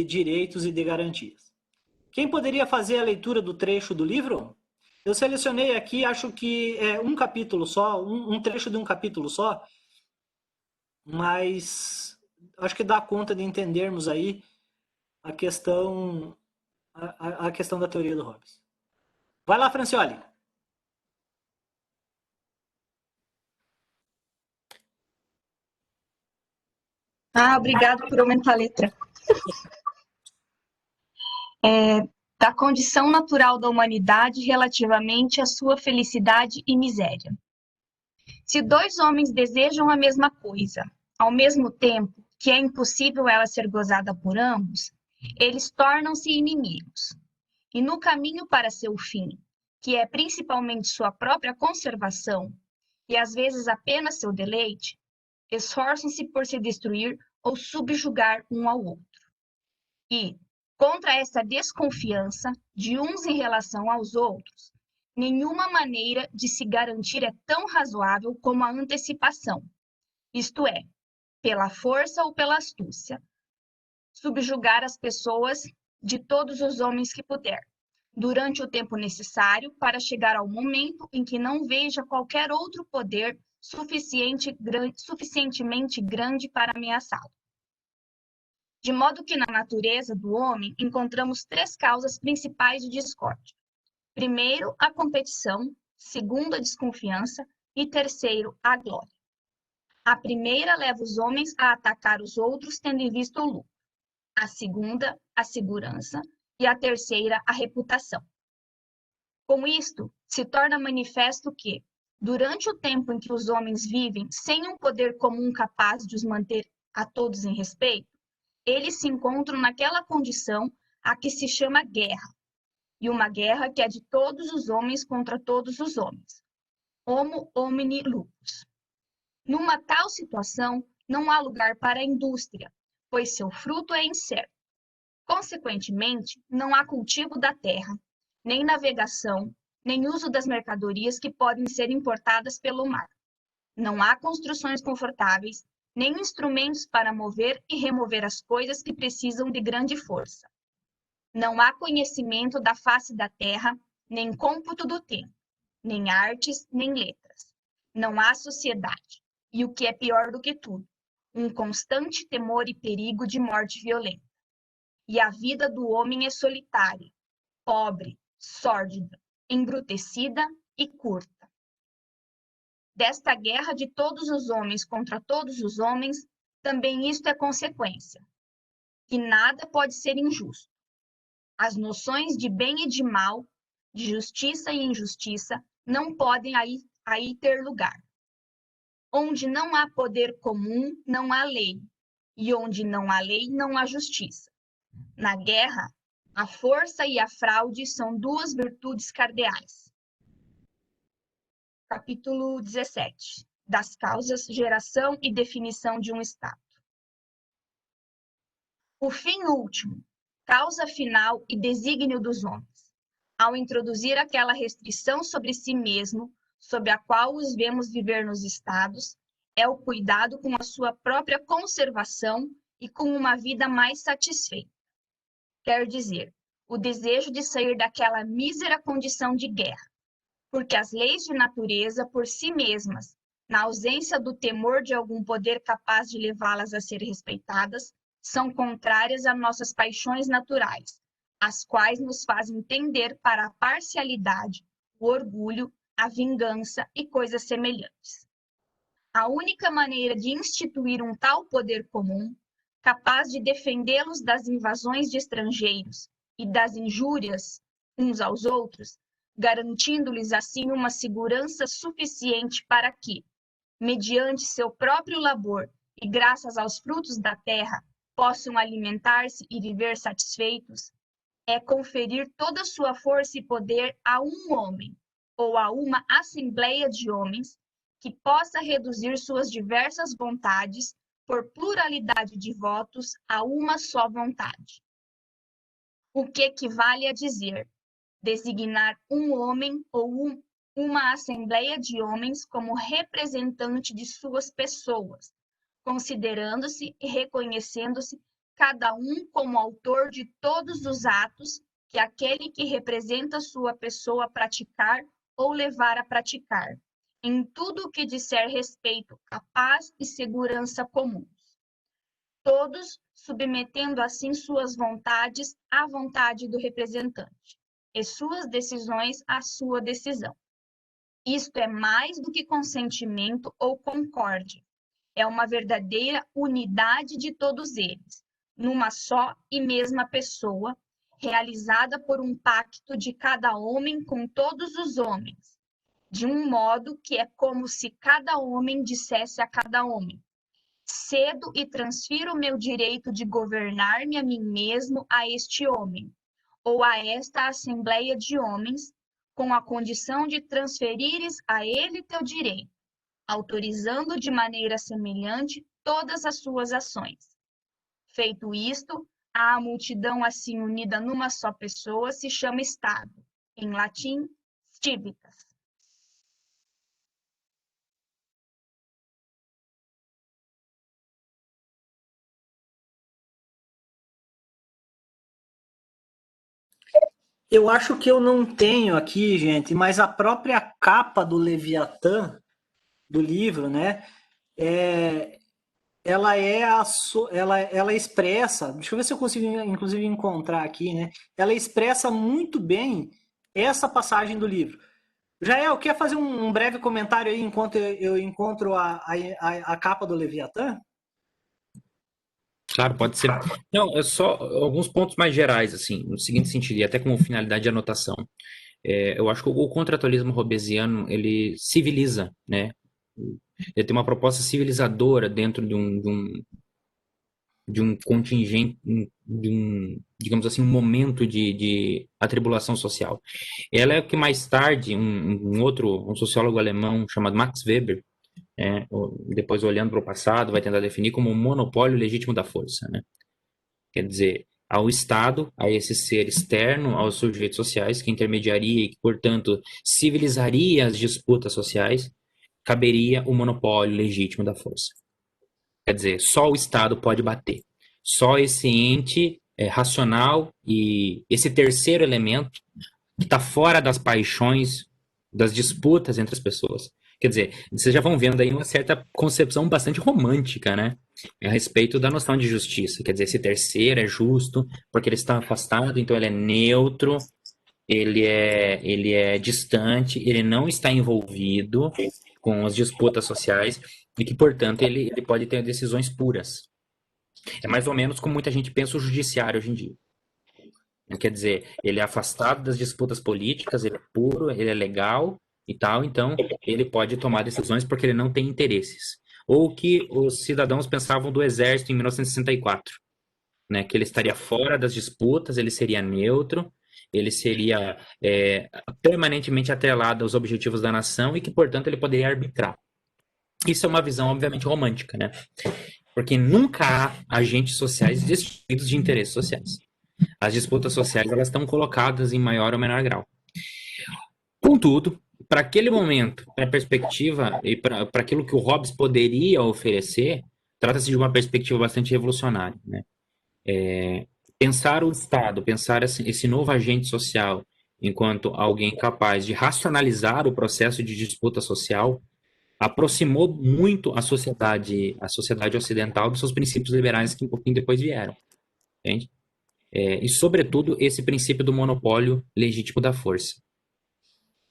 A: direitos e de garantias. Quem poderia fazer a leitura do trecho do livro? Eu selecionei aqui, acho que é um capítulo só, um trecho de um capítulo só, mas acho que dá conta de entendermos aí a questão da teoria do Hobbes. Vai lá, Francioli.
F: Obrigado por aumentar a letra. Da condição natural da humanidade relativamente à sua felicidade e miséria. Se dois homens desejam a mesma coisa, ao mesmo tempo que é impossível ela ser gozada por ambos, eles tornam-se inimigos. E no caminho para seu fim, que é principalmente sua própria conservação, e às vezes apenas seu deleite, esforçam-se por se destruir ou subjugar um ao outro. E, contra essa desconfiança de uns em relação aos outros, nenhuma maneira de se garantir é tão razoável como a antecipação, isto é, pela força ou pela astúcia, subjugar as pessoas de todos os homens que puder, durante o tempo necessário para chegar ao momento em que não veja qualquer outro poder suficientemente grande para ameaçá-lo. De modo que na natureza do homem encontramos três causas principais de discórdia. Primeiro, a competição, segundo, a desconfiança e terceiro, a glória. A primeira leva os homens a atacar os outros tendo em vista o lucro. A segunda, a segurança, e a terceira, a reputação. Com isto, se torna manifesto que, durante o tempo em que os homens vivem sem um poder comum capaz de os manter a todos em respeito, eles se encontram naquela condição a que se chama guerra, e uma guerra que é de todos os homens contra todos os homens. Homo homini lupus. Numa tal situação, não há lugar para a indústria, pois seu fruto é incerto. Consequentemente, não há cultivo da terra, nem navegação, nem uso das mercadorias que podem ser importadas pelo mar. Não há construções confortáveis, nem instrumentos para mover e remover as coisas que precisam de grande força. Não há conhecimento da face da terra, nem cômputo do tempo, nem artes, nem letras. Não há sociedade. E o que é pior do que tudo, um constante temor e perigo de morte violenta. E a vida do homem é solitária, pobre, sórdida, embrutecida e curta. Desta guerra de todos os homens contra todos os homens, também isto é consequência, que nada pode ser injusto. As noções de bem e de mal, de justiça e injustiça, não podem aí ter lugar. Onde não há poder comum, não há lei, e onde não há lei, não há justiça. Na guerra, a força e a fraude são duas virtudes cardeais. Capítulo 17. Das causas, geração e definição de um Estado. O fim último, causa final e desígnio dos homens, ao introduzir aquela restrição sobre si mesmo, sob a qual os vemos viver nos estados, é o cuidado com a sua própria conservação e com uma vida mais satisfeita. Quer dizer, o desejo de sair daquela mísera condição de guerra, porque as leis de natureza por si mesmas, na ausência do temor de algum poder capaz de levá-las a ser respeitadas, são contrárias a nossas paixões naturais, as quais nos fazem tender para a parcialidade, o orgulho, a vingança e coisas semelhantes. A única maneira de instituir um tal poder comum, capaz de defendê-los das invasões de estrangeiros e das injúrias uns aos outros, garantindo-lhes assim uma segurança suficiente para que, mediante seu próprio labor e graças aos frutos da terra, possam alimentar-se e viver satisfeitos, é conferir toda a sua força e poder a um homem, ou a uma assembleia de homens, que possa reduzir suas diversas vontades, por pluralidade de votos, a uma só vontade. O que equivale a dizer, designar um homem ou uma assembleia de homens como representante de suas pessoas, considerando-se e reconhecendo-se cada um como autor de todos os atos que aquele que representa sua pessoa praticar ou levar a praticar, em tudo o que disser respeito à paz e segurança comuns. Todos submetendo assim suas vontades à vontade do representante, e suas decisões à sua decisão. Isto é mais do que consentimento ou concórdia. é uma verdadeira unidade de todos eles, numa só e mesma pessoa, realizada por um pacto de cada homem com todos os homens, de um modo que é como se cada homem dissesse a cada homem: cedo e transfiro o meu direito de governar-me a mim mesmo a este homem, ou a esta assembleia de homens, com a condição de transferires a ele teu direito, autorizando de maneira semelhante todas as suas ações. Feito isto, a multidão assim unida numa só pessoa se chama Estado, em latim, civitas.
A: Eu acho que eu não tenho aqui, gente, mas a própria capa do Leviatã, do livro, né? Ela ela expressa, deixa eu ver se eu consigo inclusive encontrar aqui, né? Ela expressa muito bem essa passagem do livro. Jael, quer fazer um breve comentário aí enquanto eu encontro a capa do Leviatã?
B: Claro, pode ser. Não, é só alguns pontos mais gerais, assim, no seguinte sentido, e até como finalidade de anotação. Eu acho que o contratualismo hobbesiano, ele civiliza, né? Ele tem uma proposta civilizadora dentro de um contingente, digamos assim, um momento de atribulação social. Ela é o que mais tarde, um sociólogo alemão chamado Max Weber, depois olhando para o passado, vai tentar definir como um monopólio legítimo da força, né? Quer dizer, ao Estado, a esse ser externo aos sujeitos sociais, que intermediaria e que, portanto, civilizaria as disputas sociais, caberia o monopólio legítimo da força. Quer dizer, só o Estado pode bater. Só esse ente racional e esse terceiro elemento que está fora das paixões, das disputas entre as pessoas. Quer dizer, vocês já vão vendo aí uma certa concepção bastante romântica, né? A respeito da noção de justiça. Quer dizer, esse terceiro é justo porque ele está afastado, então ele é neutro, ele é distante, ele não está envolvido com as disputas sociais e que, portanto, ele pode ter decisões puras. É mais ou menos como muita gente pensa o judiciário hoje em dia. Quer dizer, ele é afastado das disputas políticas, ele é puro, ele é legal e tal, então ele pode tomar decisões porque ele não tem interesses. Ou o que os cidadãos pensavam do exército em 1964, né? Que ele estaria fora das disputas, ele seria neutro, ele seria permanentemente atrelado aos objetivos da nação e que, portanto, ele poderia arbitrar. Isso é uma visão, obviamente, romântica, né? Porque nunca há agentes sociais destituídos de interesses sociais. As disputas sociais elas estão colocadas em maior ou menor grau. Contudo, para aquele momento, para a perspectiva e para aquilo que o Hobbes poderia oferecer, trata-se de uma perspectiva bastante revolucionária, né? Pensar o Estado, pensar esse novo agente social enquanto alguém capaz de racionalizar o processo de disputa social aproximou muito a sociedade ocidental dos seus princípios liberais que um pouquinho depois vieram, entende? E, sobretudo, esse princípio do monopólio legítimo da força.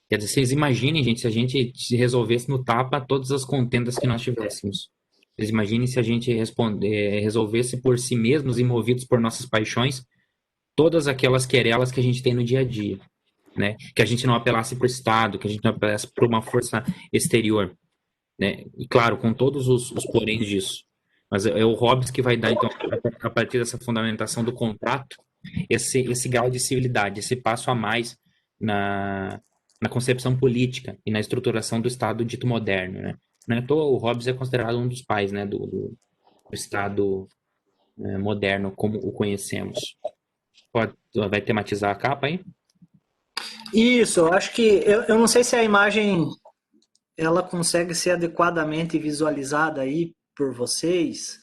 B: Quer dizer, vocês imaginem, gente, se a gente resolvesse no tapa todas as contendas que nós tivéssemos. Vocês imaginem se a gente resolvesse por si mesmos e movidos por nossas paixões todas aquelas querelas que a gente tem no dia a dia, né? Que a gente não apelasse para o Estado, que a gente não apelasse para uma força exterior, né? E, claro, com todos os poréns disso. Mas é o Hobbes que vai dar, então, a partir dessa fundamentação do contrato, esse grau de civilidade, esse passo a mais na concepção política e na estruturação do Estado dito moderno, né? Não é à toa, o Hobbes é considerado um dos pais, né, do Estado moderno como o conhecemos. Vai tematizar a capa aí?
A: Isso, eu acho que eu não sei se a imagem ela consegue ser adequadamente visualizada aí por vocês,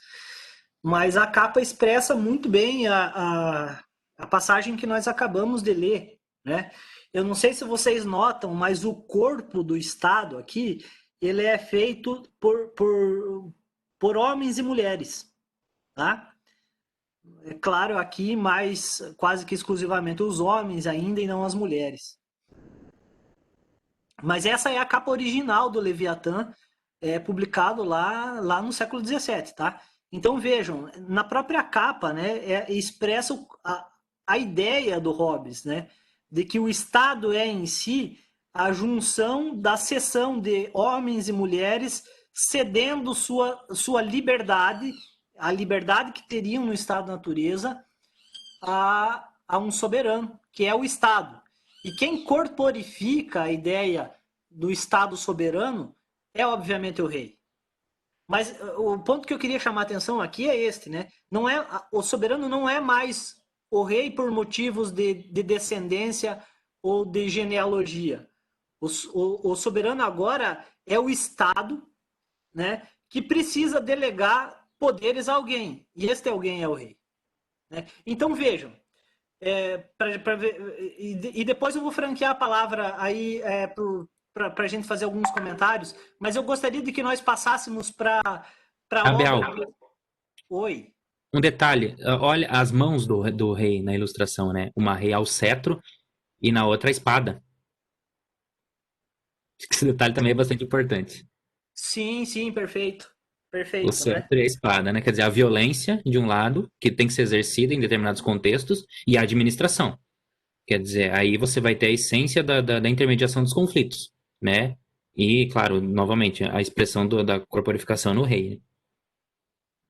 A: mas a capa expressa muito bem a passagem que nós acabamos de ler, né? Eu não sei se vocês notam, mas o corpo do Estado aqui, ele é feito por homens e mulheres, tá? É claro, aqui mais quase que exclusivamente os homens ainda e não as mulheres. Mas essa é a capa original do Leviatã, publicado lá no século XVII, tá? Então vejam, na própria capa, né, expressa a ideia do Hobbes, né, de que o Estado é em si a junção da seção de homens e mulheres cedendo sua liberdade, a liberdade que teriam no estado da natureza, a um soberano, que é o Estado. E quem corporifica a ideia do Estado soberano é, obviamente, o rei. Mas o ponto que eu queria chamar a atenção aqui é este, né? O soberano não é mais o rei por motivos de descendência ou de genealogia. O soberano agora é o Estado, né, que precisa delegar poderes a alguém. E este alguém é o rei. Né? Então, vejam, e depois eu vou franquear a palavra aí para a gente fazer alguns comentários, mas eu gostaria de que nós passássemos para
B: Abel,
A: Oi.
B: um detalhe, olha as mãos do rei na ilustração, né? Uma rei ao cetro e na outra a espada. Esse detalhe também é bastante importante.
A: Sim, perfeito.
B: O
A: Perfeito, né?
B: cetro e a espada, né? Quer dizer, a violência, de um lado, que tem que ser exercida em determinados contextos, e a administração. Quer dizer, aí você vai ter a essência da intermediação dos conflitos, né? E, claro, novamente, a expressão da corporificação no rei, né?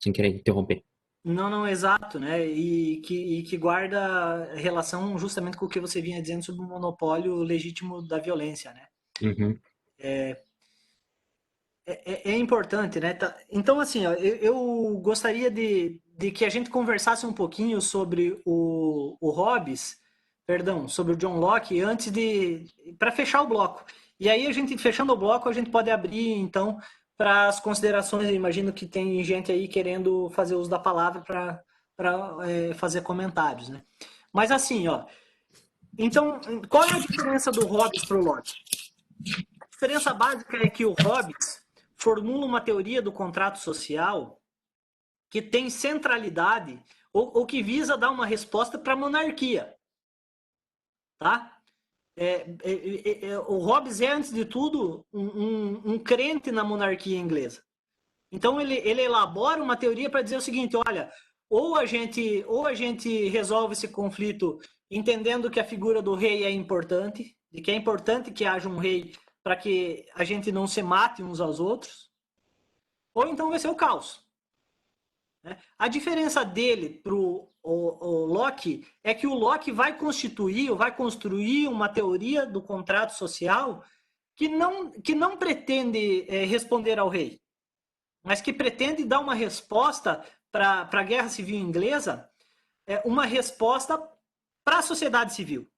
B: Sem querer interromper.
A: Não, exato, né? E que guarda relação justamente com o que você vinha dizendo sobre o monopólio legítimo da violência, né?
B: Uhum.
A: É importante, né? Então, assim, ó, eu gostaria de que a gente conversasse um pouquinho sobre o Hobbes, perdão, sobre o John Locke, para fechar o bloco. E aí, fechando o bloco, a gente pode abrir, então, para as considerações. Eu imagino que tem gente aí querendo fazer uso da palavra para fazer comentários, né? Mas, assim, ó, então, qual é a diferença do Hobbes para o Locke? A diferença básica é que o Hobbes formula uma teoria do contrato social que tem centralidade ou que visa dar uma resposta para a monarquia. Tá? O Hobbes é, antes de tudo, um crente na monarquia inglesa. Então, ele elabora uma teoria para dizer o seguinte, olha, ou a gente resolve esse conflito entendendo que a figura do rei é importante, de que é importante que haja um rei para que a gente não se mate uns aos outros, ou então vai ser o caos. Né? A diferença dele para o Locke é que o Locke vai construir uma teoria do contrato social que não pretende responder ao rei, mas que pretende dar uma resposta para a Guerra Civil Inglesa, uma resposta para a sociedade civil.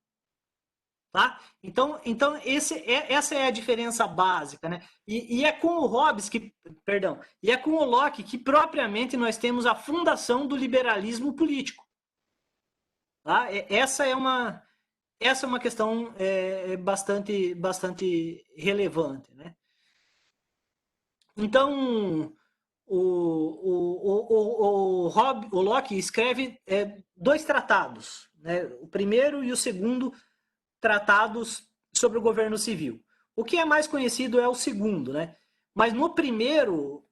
A: Tá? Então essa é a diferença básica, né? E é com o Hobbes e é com o Locke que propriamente nós temos a fundação do liberalismo político. Tá? Essa é uma questão bastante relevante, né? Então o Locke escreve dois tratados, né? O primeiro e o segundo tratados sobre o governo civil. O que é mais conhecido é o segundo, né? Mas no primeiro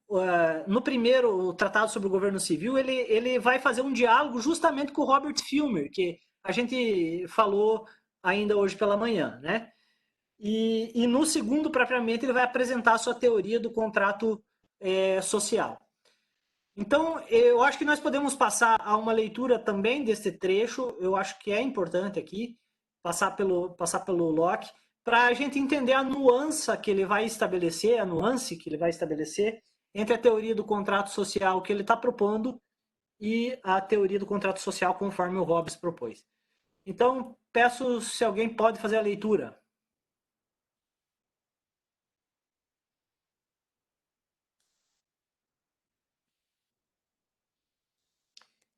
A: tratado sobre o governo civil, ele vai fazer um diálogo justamente com o Robert Filmer, que a gente falou ainda hoje pela manhã, né? E no segundo, propriamente, ele vai apresentar a sua teoria do contrato social. Então, eu acho que nós podemos passar a uma leitura também desse trecho, eu acho que é importante aqui, passar pelo Locke, para a gente entender a nuance que ele vai estabelecer entre a teoria do contrato social que ele está propondo e a teoria do contrato social conforme o Hobbes propôs. Então, peço se alguém pode fazer a leitura.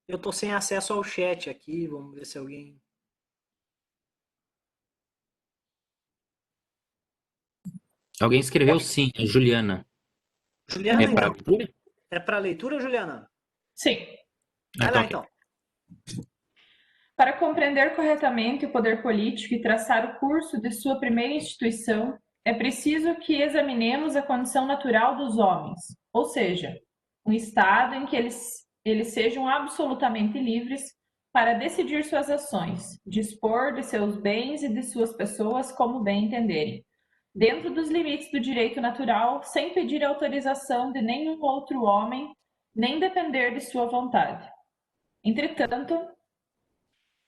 A: Eu estou sem acesso ao chat aqui, vamos ver se alguém...
B: Alguém escreveu sim, a Juliana.
A: Juliana,
B: É para
A: então.
B: leitura?
A: É para leitura, Juliana?
G: Sim.
A: Vai lá, então.
G: Para compreender corretamente o poder político e traçar o curso de sua primeira instituição, é preciso que examinemos a condição natural dos homens, ou seja, um estado em que eles sejam absolutamente livres para decidir suas ações, dispor de seus bens e de suas pessoas como bem entenderem, dentro dos limites do direito natural, sem pedir autorização de nenhum outro homem, nem depender de sua vontade. Entretanto,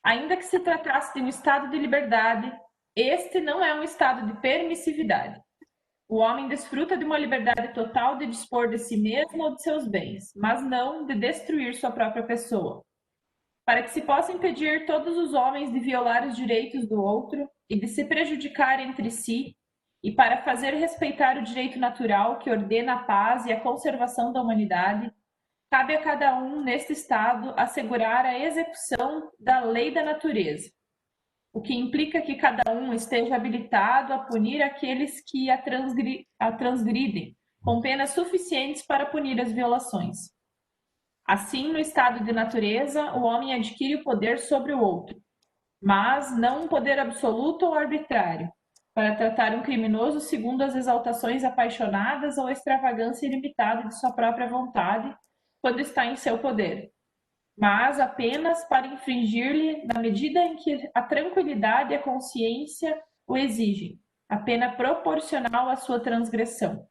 G: ainda que se tratasse de um estado de liberdade, este não é um estado de permissividade. O homem desfruta de uma liberdade total de dispor de si mesmo ou de seus bens, mas não de destruir sua própria pessoa. Para que se possa impedir todos os homens de violar os direitos do outro e de se prejudicar entre si, e para fazer respeitar o direito natural que ordena a paz e a conservação da humanidade, cabe a cada um, neste estado, assegurar a execução da lei da natureza, o que implica que cada um esteja habilitado a punir aqueles que a transgridem, com penas suficientes para punir as violações. Assim, no estado de natureza, o homem adquire o poder sobre o outro, mas não um poder absoluto ou arbitrário, para tratar um criminoso segundo as exaltações apaixonadas ou a extravagância ilimitada de sua própria vontade, quando está em seu poder, mas apenas para infringir-lhe na medida em que a tranquilidade e a consciência o exigem, a pena proporcional à sua transgressão.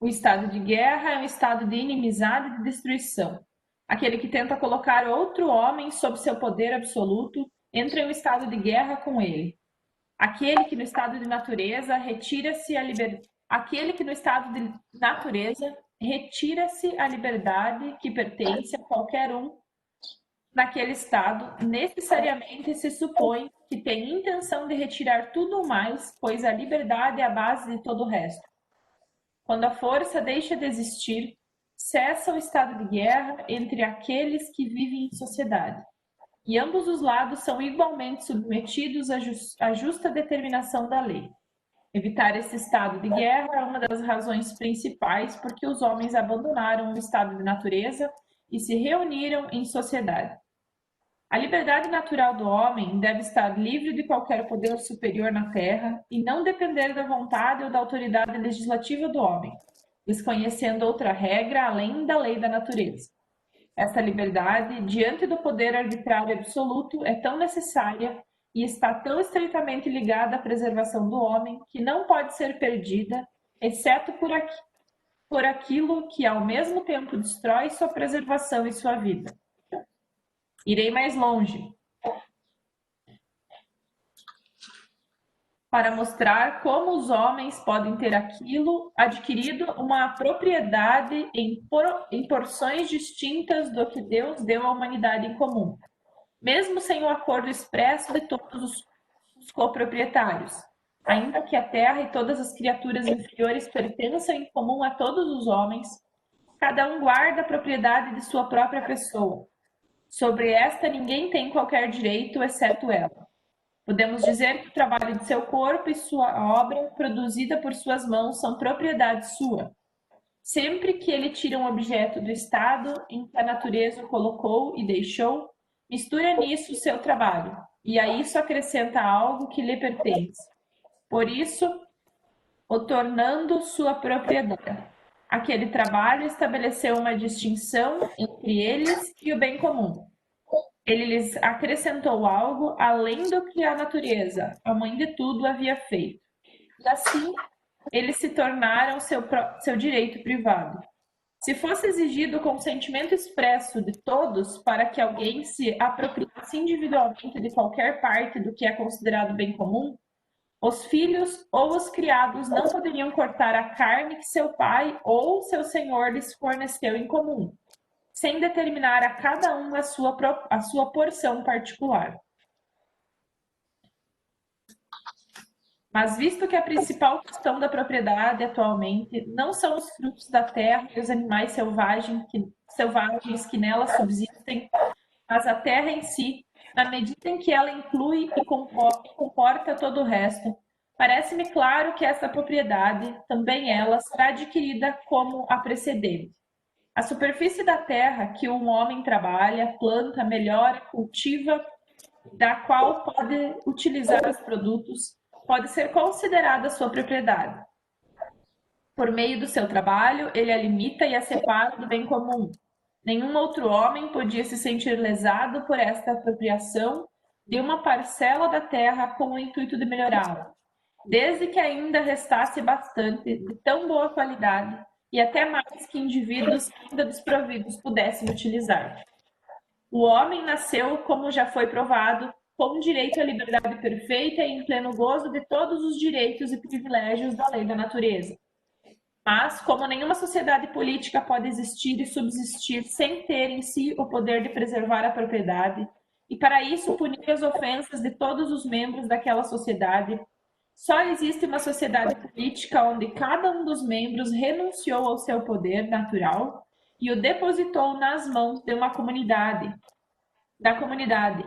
G: O estado de guerra é um estado de inimizade e de destruição. Aquele que tenta colocar outro homem sob seu poder absoluto entra em um estado de guerra com ele. Aquele que no estado de natureza retira-se a liberdade que pertence a qualquer um naquele estado, necessariamente se supõe que tem intenção de retirar tudo mais, pois a liberdade é a base de todo o resto. Quando a força deixa de existir, cessa o estado de guerra entre aqueles que vivem em sociedade, e ambos os lados são igualmente submetidos à justa determinação da lei. Evitar esse estado de guerra é uma das razões principais por que os homens abandonaram o estado de natureza e se reuniram em sociedade. A liberdade natural do homem deve estar livre de qualquer poder superior na terra e não depender da vontade ou da autoridade legislativa do homem, desconhecendo outra regra além da lei da natureza. Esta liberdade, diante do poder arbitrário absoluto, é tão necessária e está tão estreitamente ligada à preservação do homem que não pode ser perdida, exceto por aquilo que ao mesmo tempo destrói sua preservação e sua vida. Irei mais longe para mostrar como os homens podem ter adquirido uma propriedade em porções distintas do que Deus deu à humanidade em comum, mesmo sem o acordo expresso de todos os coproprietários. Ainda que a terra e todas as criaturas inferiores pertençam em comum a todos os homens, cada um guarda a propriedade de sua própria pessoa. Sobre esta ninguém tem qualquer direito, exceto ela. Podemos dizer que o trabalho de seu corpo e sua obra, produzida por suas mãos, são propriedade sua. Sempre que ele tira um objeto do estado em que a natureza o colocou e deixou, mistura nisso o seu trabalho, e a isso acrescenta algo que lhe pertence. Por isso, o tornando sua propriedade. Aquele trabalho estabeleceu uma distinção entre eles e o bem comum. Ele lhes acrescentou algo além do que a natureza, a mãe de tudo, havia feito. E assim, eles se tornaram seu direito privado. Se fosse exigido o consentimento expresso de todos para que alguém se apropriasse individualmente de qualquer parte do que é considerado bem comum, os filhos ou os criados não poderiam cortar a carne que seu pai ou seu senhor lhes forneceu em comum, sem determinar a cada um a sua porção particular. Mas visto que a principal questão da propriedade atualmente não são os frutos da terra e os animais selvagens que nela subsistem, mas a terra em si, na medida em que ela inclui e comporta todo o resto, parece-me claro que essa propriedade, também ela, será adquirida como a precedente. A superfície da terra que um homem trabalha, planta, melhora, cultiva da qual pode utilizar os produtos, pode ser considerada sua propriedade. Por meio do seu trabalho, ele a limita e a separa do bem comum. Nenhum outro homem podia se sentir lesado por esta apropriação de uma parcela da terra com o intuito de melhorá-la, desde que ainda restasse bastante de tão boa qualidade e até mais que indivíduos ainda desprovidos pudessem utilizar. O homem nasceu, como já foi provado, com direito à liberdade perfeita e em pleno gozo de todos os direitos e privilégios da lei da natureza. Mas, como nenhuma sociedade política pode existir e subsistir sem ter em si o poder de preservar a propriedade, e para isso punir as ofensas de todos os membros daquela sociedade, só existe uma sociedade política onde cada um dos membros renunciou ao seu poder natural e o depositou nas mãos de uma comunidade,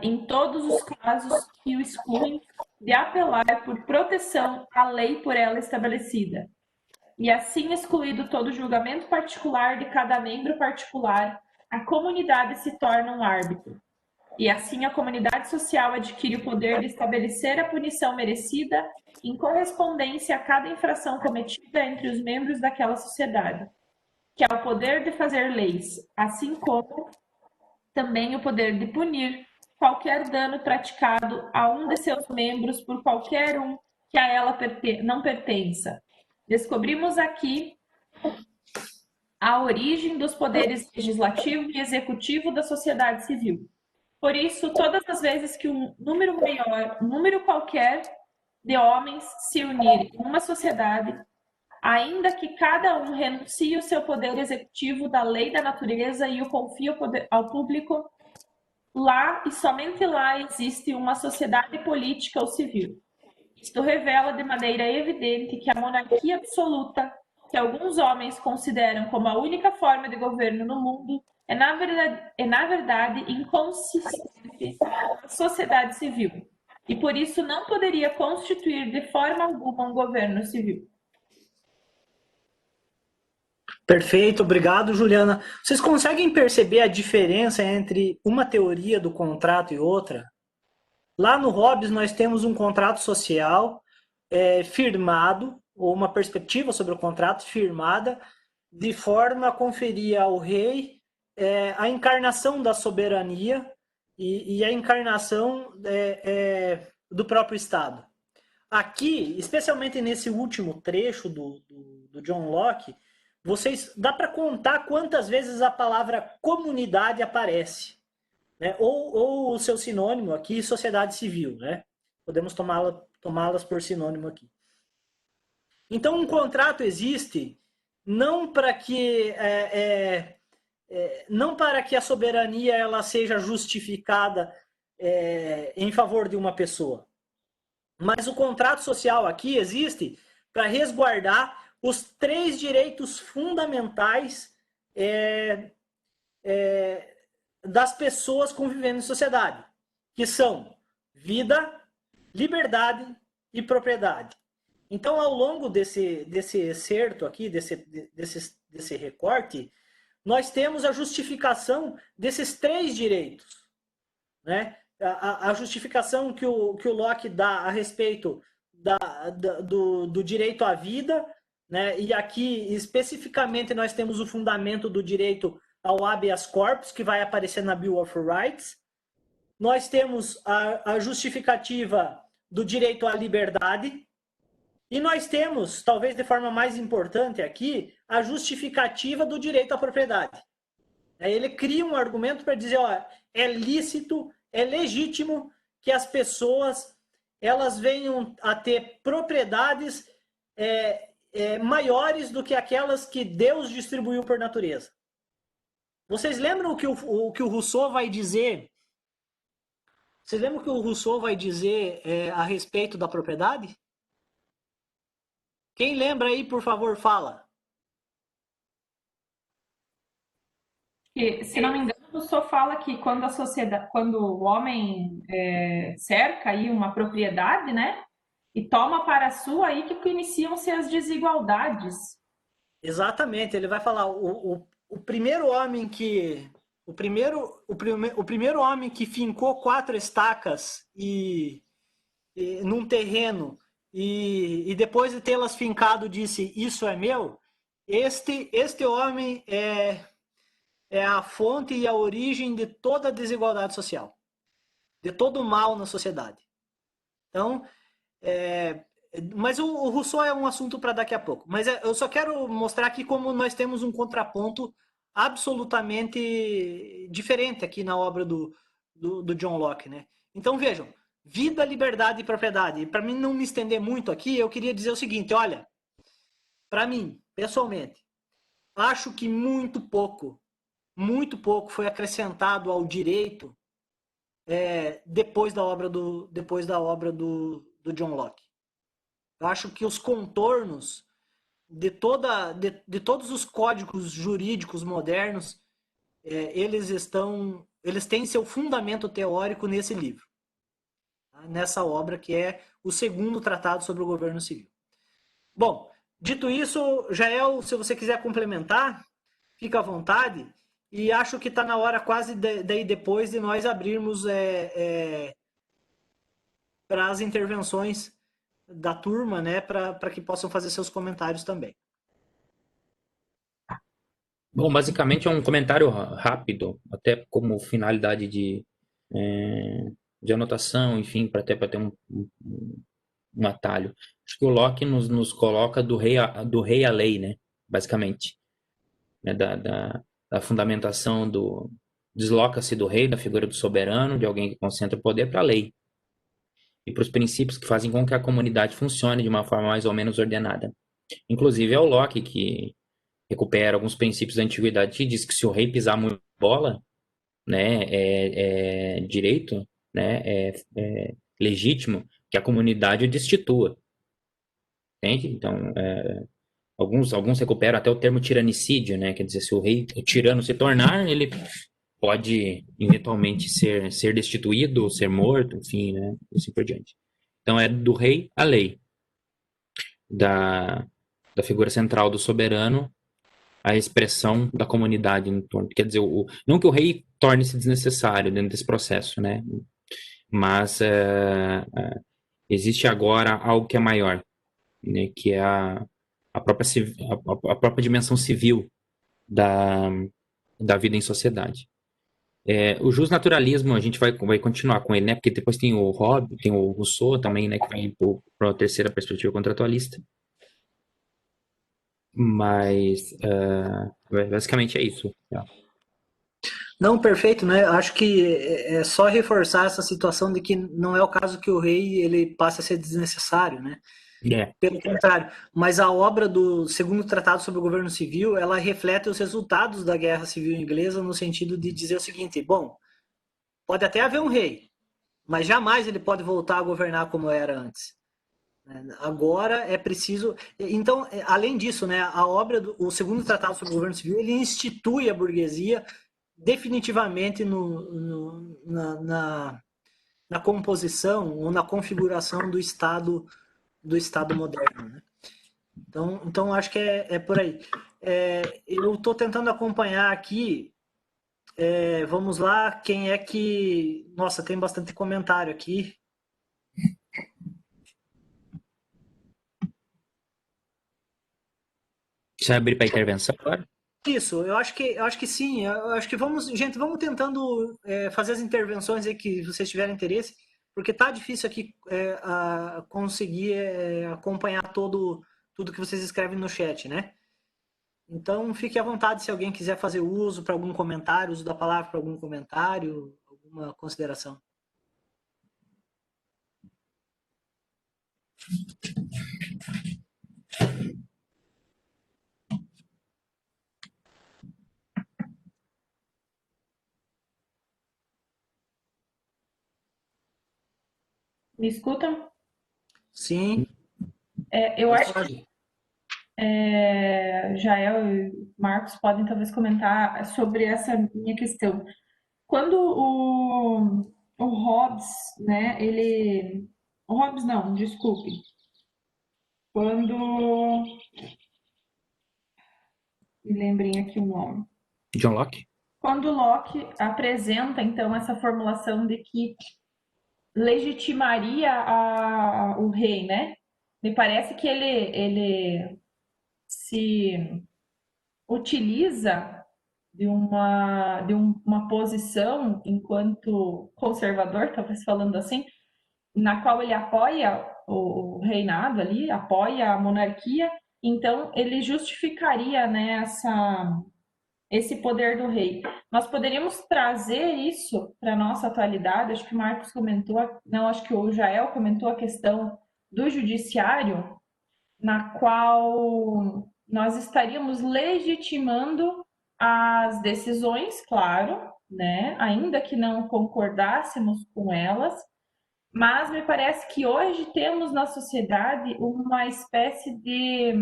G: em todos os casos que o excluem de apelar por proteção à lei por ela estabelecida. E assim excluído todo julgamento particular de cada membro particular, a comunidade se torna um árbitro. E assim a comunidade social adquire o poder de estabelecer a punição merecida em correspondência a cada infração cometida entre os membros daquela sociedade, que é o poder de fazer leis, assim como também o poder de punir qualquer dano praticado a um de seus membros por qualquer um que a ela não pertença. Descobrimos aqui a origem dos poderes legislativo e executivo da sociedade civil. Por isso, todas as vezes que um número maior, um número qualquer de homens se unir em uma sociedade, ainda que cada um renuncie o seu poder executivo da lei da natureza e o confie ao público, lá e somente lá existe uma sociedade política ou civil. Isto revela de maneira evidente que a monarquia absoluta, que alguns homens consideram como a única forma de governo no mundo, é na verdade inconsistente com a sociedade civil, e por isso não poderia constituir de forma alguma um governo civil.
A: Perfeito, obrigado, Juliana. Vocês conseguem perceber a diferença entre uma teoria do contrato e outra? Lá no Hobbes nós temos um contrato social firmado, ou uma perspectiva sobre o contrato firmada, de forma a conferir ao rei a encarnação da soberania e a encarnação do próprio Estado. Aqui, especialmente nesse último trecho do John Locke, dá para contar quantas vezes a palavra comunidade aparece, né? Ou o seu sinônimo aqui, sociedade civil, né? Podemos tomá-las por sinônimo aqui. Então, um contrato existe não para que a soberania ela seja justificada em favor de uma pessoa, mas o contrato social aqui existe para resguardar os 3 direitos fundamentais das pessoas convivendo em sociedade, que são vida, liberdade e propriedade. Então, ao longo desse excerto aqui, desse recorte, nós temos a justificação desses 3 direitos, né? A justificação que o Locke dá a respeito do direito à vida, né? E aqui, especificamente, nós temos o fundamento do direito ao habeas corpus, que vai aparecer na Bill of Rights. Nós temos a justificativa do direito à liberdade. E nós temos, talvez de forma mais importante aqui, a justificativa do direito à propriedade. Ele cria um argumento para dizer, ó, é lícito, é legítimo que as pessoas elas venham a ter propriedades maiores do que aquelas que Deus distribuiu por natureza. Vocês lembram o que o Rousseau vai dizer? Vocês lembram o que o Rousseau vai dizer a respeito da propriedade? Quem lembra aí, por favor, fala.
G: Se não me engano, o Rousseau fala que quando o homem cerca aí uma propriedade, né, e toma para sua, aí que iniciam-se as desigualdades.
A: Exatamente, ele vai falar, o primeiro homem que o primeiro homem que fincou 4 estacas num terreno e depois de tê-las fincado disse, isso é meu, este homem é a fonte e a origem de toda a desigualdade social, de todo o mal na sociedade. Então, mas o Rousseau é um assunto para daqui a pouco. Mas eu só quero mostrar aqui como nós temos um contraponto absolutamente diferente aqui na obra do John Locke, né? Então, vejam, vida, liberdade e propriedade. Para mim não me estender muito aqui, eu queria dizer o seguinte, olha, para mim, pessoalmente, acho que muito pouco foi acrescentado ao direito depois da obra do John Locke. Eu acho que os contornos de todos os códigos jurídicos modernos, eles têm seu fundamento teórico nesse livro, tá? Nessa obra que é o segundo tratado sobre o governo civil. Bom, dito isso, Jael, se você quiser complementar, fica à vontade. E acho que está na hora quase daí depois de nós abrirmos para as intervenções da turma, né, para que possam fazer seus comentários também.
B: Bom, basicamente é um comentário rápido, até como finalidade de anotação, enfim, para ter um atalho. Acho que o Locke nos coloca do rei à lei, né, basicamente, né, da fundamentação desloca-se do rei, da figura do soberano, de alguém que concentra o poder, para a lei e para os princípios que fazem com que a comunidade funcione de uma forma mais ou menos ordenada. Inclusive é o Locke que recupera alguns princípios da antiguidade e diz que se o rei pisar muito bola, né, é direito, né, é legítimo que a comunidade o destitua. Entende? Então, alguns recuperam até o termo tiranicídio, né, quer dizer, se o tirano se tornar, ele pode eventualmente ser destituído, ser morto, enfim, né, e assim por diante. Então é do rei à lei, da figura central do soberano à expressão da comunidade em torno. Quer dizer, não que o rei torne-se desnecessário dentro desse processo, né, mas existe agora algo que é maior, né, que é a própria dimensão civil da vida em sociedade. O justnaturalismo, a gente vai continuar com ele, né? Porque depois tem o Hobbes, tem o Rousseau também, né? Que vai para a terceira perspectiva contratualista. Mas, basicamente é isso.
A: Não, perfeito, né? Acho que é só reforçar essa situação de que não é o caso que o rei ele passe a ser desnecessário, né? Pelo contrário, mas a obra do segundo tratado sobre o governo civil, ela reflete os resultados da guerra civil inglesa no sentido de dizer o seguinte, bom, pode até haver um rei, mas jamais ele pode voltar a governar como era antes. Agora é preciso... Então, além disso, né, o segundo tratado sobre o governo civil, ele institui a burguesia definitivamente na composição ou na configuração do Estado moderno, né? Então acho que é por aí. Eu estou tentando acompanhar aqui. Vamos lá, quem é que... Nossa, tem bastante comentário aqui.
B: Você vai abrir para intervenção agora?
A: Isso, eu acho que sim. Eu acho que vamos tentando fazer as intervenções aí que vocês tiverem interesse, porque tá difícil aqui conseguir acompanhar tudo que vocês escrevem no chat, né? Então fique à vontade se alguém quiser fazer uso para algum comentário, uso da palavra para algum comentário, alguma consideração.
G: Me escutam?
A: Sim.
G: Eu acho que Jael e Marcos podem talvez comentar sobre essa minha questão. Quando o Hobbes, né, o Hobbes não, desculpe. Quando... Me lembrem aqui o nome.
B: John Locke?
G: quando Locke apresenta, então, essa formulação de que legitimaria o rei, né? Me parece que ele se utiliza de uma posição enquanto conservador, talvez falando assim, na qual ele apoia o reinado ali, apoia a monarquia, então ele justificaria, né, esse poder do rei. Nós poderíamos trazer isso para a nossa atualidade, acho que o Marcos comentou, não, acho que o Jael comentou a questão do judiciário, na qual nós estaríamos legitimando as decisões, claro, né, ainda que não concordássemos com elas, mas me parece que hoje temos na sociedade uma espécie de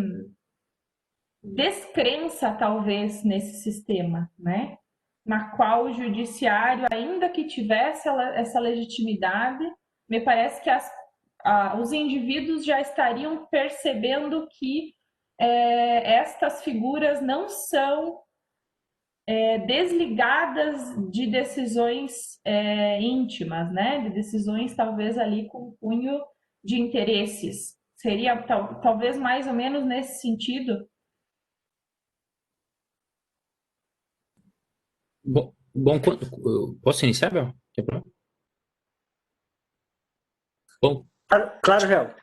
G: descrença, talvez, nesse sistema, né? Na qual o judiciário, ainda que tivesse essa legitimidade, me parece que os indivíduos já estariam percebendo que estas figuras não são desligadas de decisões íntimas, né? De decisões talvez ali com cunho de interesses. Seria talvez mais ou menos nesse sentido.
B: Bom, posso iniciar, Bel? Tem problema? Bom,
A: Claro, Real.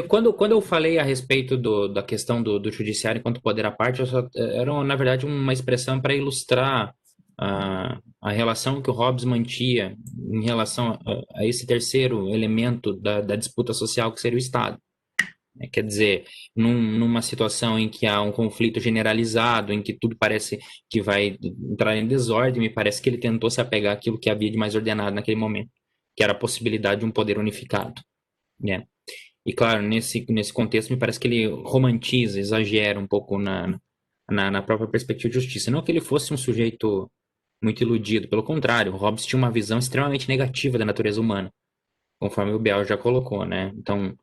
B: quando eu falei a respeito da questão do judiciário enquanto poder à parte, era, na verdade, uma expressão para ilustrar a relação que o Hobbes mantinha em relação a esse terceiro elemento da disputa social, que seria o Estado. Quer dizer, numa situação em que há um conflito generalizado, em que tudo parece que vai entrar em desordem, me parece que ele tentou se apegar àquilo que havia de mais ordenado naquele momento, que era a possibilidade de um poder unificado, né? E claro, nesse contexto, me parece que ele romantiza, exagera um pouco na própria perspectiva de justiça. Não que ele fosse um sujeito muito iludido, pelo contrário, o Hobbes tinha uma visão extremamente negativa da natureza humana, conforme o Bell já colocou, né? Então,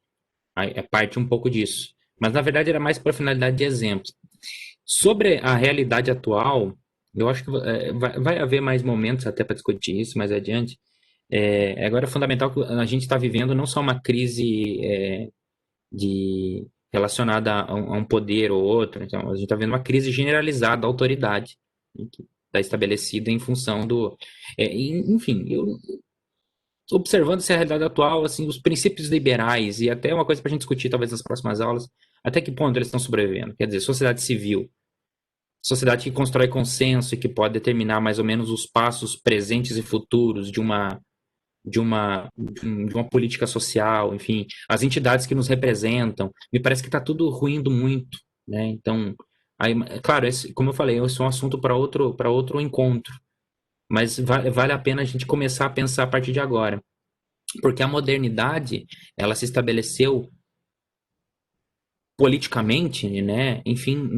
B: é parte um pouco disso. Mas, na verdade, era mais para finalidade de exemplo. Sobre a realidade atual, eu acho que vai haver mais momentos até para discutir isso mais adiante. Agora é fundamental que a gente está vivendo não só uma crise relacionada a um poder ou outro, então a gente está vendo uma crise generalizada da autoridade, né, que está estabelecida em função enfim, observando essa realidade atual, assim, os princípios liberais, e até uma coisa para a gente discutir talvez nas próximas aulas, até que ponto eles estão sobrevivendo. Quer dizer, sociedade civil, sociedade que constrói consenso e que pode determinar mais ou menos os passos presentes e futuros de uma política social, enfim, as entidades que nos representam, me parece que está tudo ruindo muito, né? Então, claro, como eu falei, esse é um assunto para outro encontro, mas vale a pena a gente começar a pensar a partir de agora, porque a modernidade, ela se estabeleceu politicamente, né? Enfim,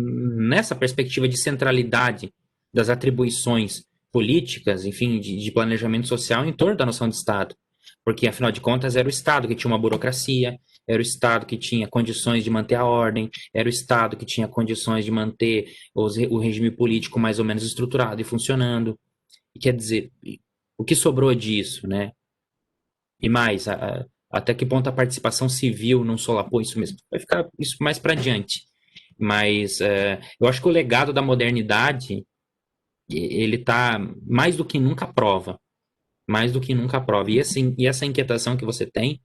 B: nessa perspectiva de centralidade das atribuições políticas, enfim, de planejamento social em torno da noção de Estado. Porque, afinal de contas, era o Estado que tinha uma burocracia, era o Estado que tinha condições de manter a ordem, era o Estado que tinha condições de manter o regime político mais ou menos estruturado e funcionando. E quer dizer, o que sobrou disso, né? E mais, até que ponto a participação civil não solapou isso mesmo? Vai ficar isso mais para diante. Mas eu acho que o legado da modernidade, ele está mais do que nunca à prova. Mais do que nunca à prova. E essa inquietação que você tem,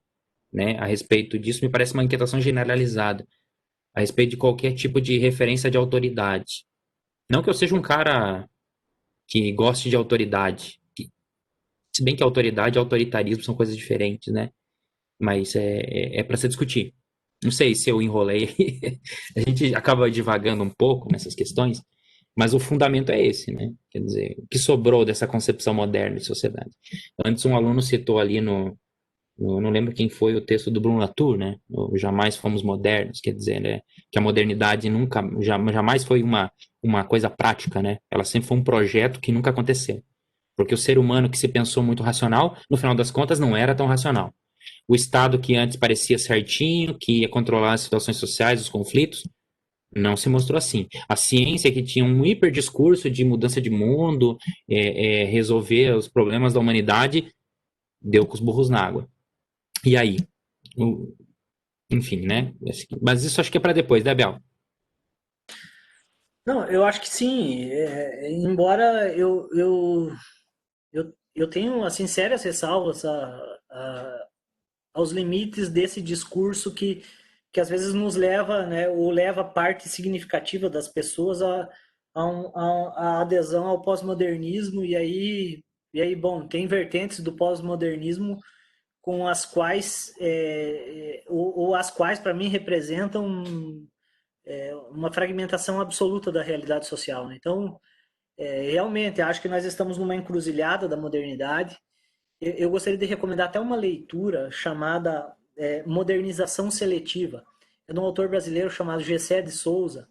B: né, a respeito disso, me parece uma inquietação generalizada a respeito de qualquer tipo de referência de autoridade. Não que eu seja um cara que goste de autoridade. Se bem que autoridade e autoritarismo são coisas diferentes, né? Mas é para se discutir. Não sei se eu enrolei. A gente acaba divagando um pouco nessas questões, mas o fundamento é esse, né? Quer dizer, o que sobrou dessa concepção moderna de sociedade? Antes um aluno citou ali não lembro quem foi o texto do Bruno Latour, né? O Jamais Fomos Modernos, quer dizer, né? Que a modernidade jamais foi uma coisa prática, né? Ela sempre foi um projeto que nunca aconteceu. Porque o ser humano que se pensou muito racional, no final das contas, não era tão racional. O Estado que antes parecia certinho, que ia controlar as situações sociais, os conflitos, Não se mostrou assim. A ciência que tinha um hiperdiscurso de mudança de mundo, resolver os problemas da humanidade, deu com os burros na água. E aí? O- Enfim, né? Mas isso acho que é para depois, né, Bel?
A: Não, eu acho que sim. Embora eu tenho assim sérias ressalvas aos limites desse discurso que às vezes nos leva, né, ou leva parte significativa das pessoas a adesão ao pós-modernismo e aí, bom, tem vertentes do pós-modernismo com as quais ou as quais para mim representam uma fragmentação absoluta da realidade social, né? Então, realmente acho que nós estamos numa encruzilhada da modernidade. Eu gostaria de recomendar até uma leitura chamada Modernização Seletiva. É de um autor brasileiro chamado Gessé de Souza,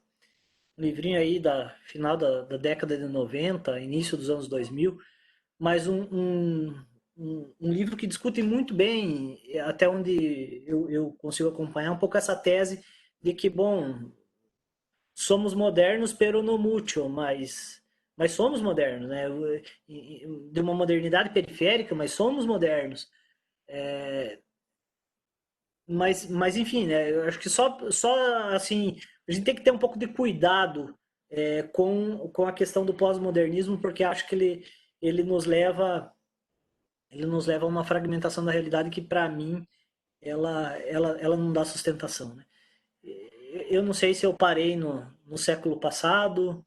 A: um livrinho aí da final da década de 90, início dos anos 2000, mas um livro que discute muito bem, até onde eu consigo acompanhar um pouco essa tese de que, bom, somos modernos pero no mucho, mas somos modernos, né? De uma modernidade periférica, mas somos modernos. Mas enfim, né? Eu acho que só assim, a gente tem que ter um pouco de cuidado com a questão do pós-modernismo, porque acho que ele nos leva ele nos leva a uma fragmentação da realidade que, para mim, ela não dá sustentação, né? Eu não sei se eu parei no século passado,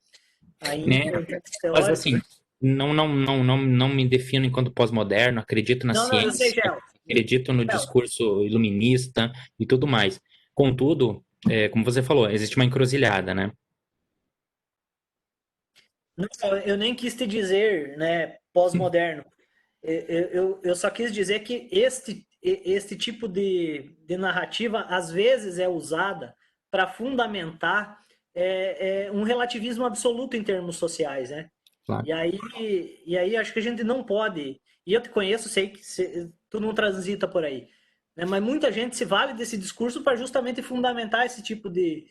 B: Né?
A: ainda em termos
B: Mas
A: teóricos.
B: assim, não me defino enquanto pós-moderno, acredito na
A: Não, eu sei,
B: ciência,
A: Gel.
B: acredito no
A: Gel,
B: discurso iluminista e tudo mais. Contudo, como você falou, existe uma encruzilhada, né?
A: não, eu nem quis te dizer, né, pós-moderno. Eu só quis dizer que este tipo de narrativa às vezes é usada para fundamentar um relativismo absoluto em termos sociais, né?
B: Claro.
A: E aí acho que a gente não pode. E eu te conheço, sei que tu não transita por aí, né? Mas muita gente se vale desse discurso para justamente fundamentar esse tipo de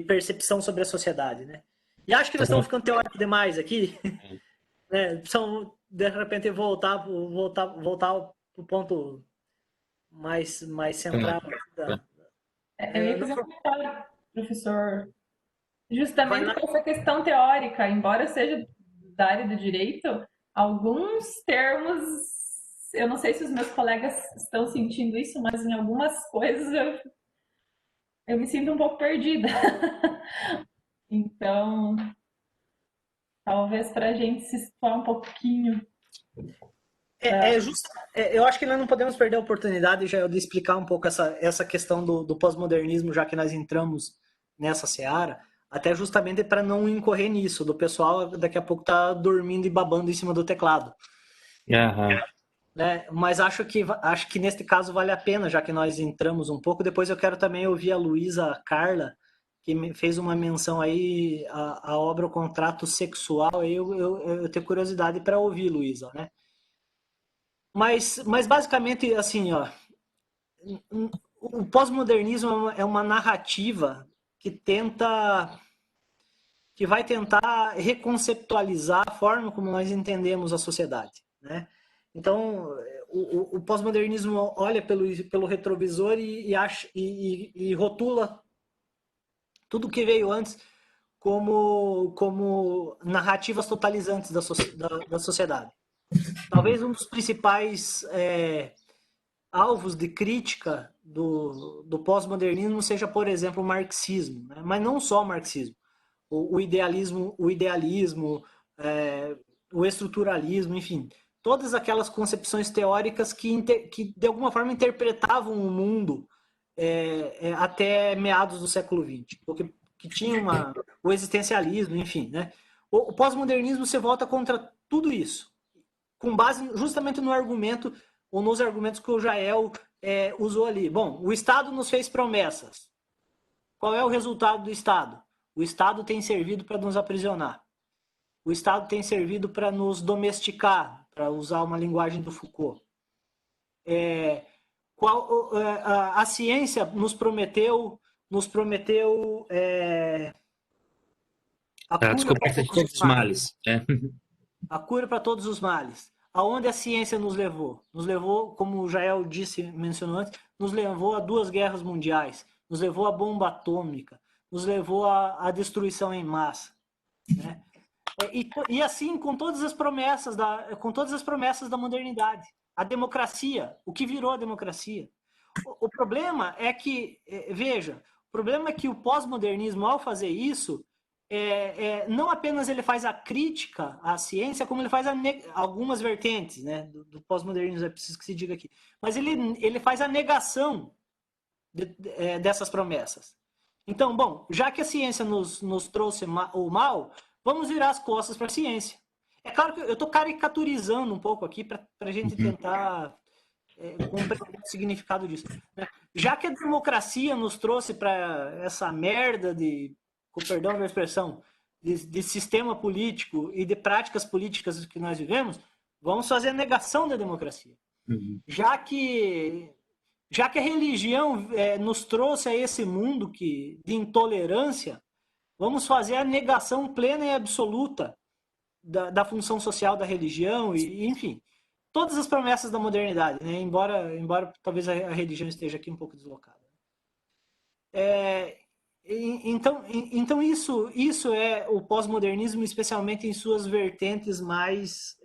A: percepção sobre a sociedade, né? E acho que nós estamos ficando teóricos demais aqui, né? Precisamos, de repente, voltar pro ponto mais central.
G: Eu ia
A: Não,
G: fazer um comentário, professor,
A: vai
G: justamente
A: lá.
G: com essa questão teórica, embora eu seja da área do direito, alguns termos, eu não sei se os meus colegas estão sentindo isso, mas em algumas coisas eu me sinto um pouco perdida. Então, talvez para a gente se situar um pouquinho.
A: Eu acho que nós não podemos perder a oportunidade já de explicar um pouco essa questão do pós-modernismo, já que nós entramos nessa seara, até justamente para não incorrer nisso, do pessoal daqui a pouco tá dormindo e babando em cima do teclado,
B: Aham.
A: né? Mas acho que neste caso vale a pena, já que nós entramos um pouco. Depois eu quero também ouvir a Luísa Carla, que me fez uma menção aí à obra O Contrato Sexual. Aí eu tenho curiosidade para ouvir, Luísa, né? Mas basicamente, assim, ó, o pós-modernismo é uma narrativa que vai tentar reconceptualizar a forma como nós entendemos a sociedade, né? Então, o pós-modernismo olha pelo retrovisor e rotula tudo que veio antes como narrativas totalizantes da sociedade. Talvez um dos principais alvos de crítica do pós-modernismo seja, por exemplo, o marxismo, né? Mas não só o marxismo. O idealismo, o estruturalismo, enfim, todas aquelas concepções teóricas que de alguma forma interpretavam o mundo até meados do século XX, que tinha o existencialismo, enfim, né? O pós-modernismo se volta contra tudo isso, com base justamente no argumento ou nos argumentos que o Jael usou ali. Bom, o Estado nos fez promessas. Qual é o resultado do Estado? O Estado tem servido para nos aprisionar. O Estado tem servido para nos domesticar, para usar uma linguagem do Foucault. A ciência nos prometeu nos prometeu a
B: A
A: cura
B: descoberta
A: para
B: de
A: todos
B: todos
A: os
B: os males.
A: a cura para todos os males. Aonde a ciência nos levou? Nos levou, como o Jael mencionou antes, nos levou a 2 guerras mundiais, nos levou à bomba atômica, nos levou à destruição em massa, né? E assim com todas as promessas da modernidade. A democracia, o que virou a democracia? O problema é que, veja, o problema é que o pós-modernismo, ao fazer isso, não apenas ele faz a crítica à ciência, como ele faz algumas vertentes, né, do pós-modernismo, é preciso que se diga aqui, mas ele faz a negação dessas promessas. Então, bom, já que a ciência nos trouxe o mal, vamos virar as costas para a ciência. É claro que eu estou caricaturizando um pouco aqui para a gente tentar compreender o significado disso, né? Já que a democracia nos trouxe para essa merda com perdão da expressão, de sistema político e de práticas políticas que nós vivemos, vamos fazer a negação da democracia. Já que a religião nos trouxe a esse mundo de intolerância, vamos fazer a negação plena e absoluta da função social da religião, e enfim, todas as promessas da modernidade, né? Embora talvez a religião esteja aqui um pouco deslocada. Então isso é o pós-modernismo, especialmente em suas vertentes mais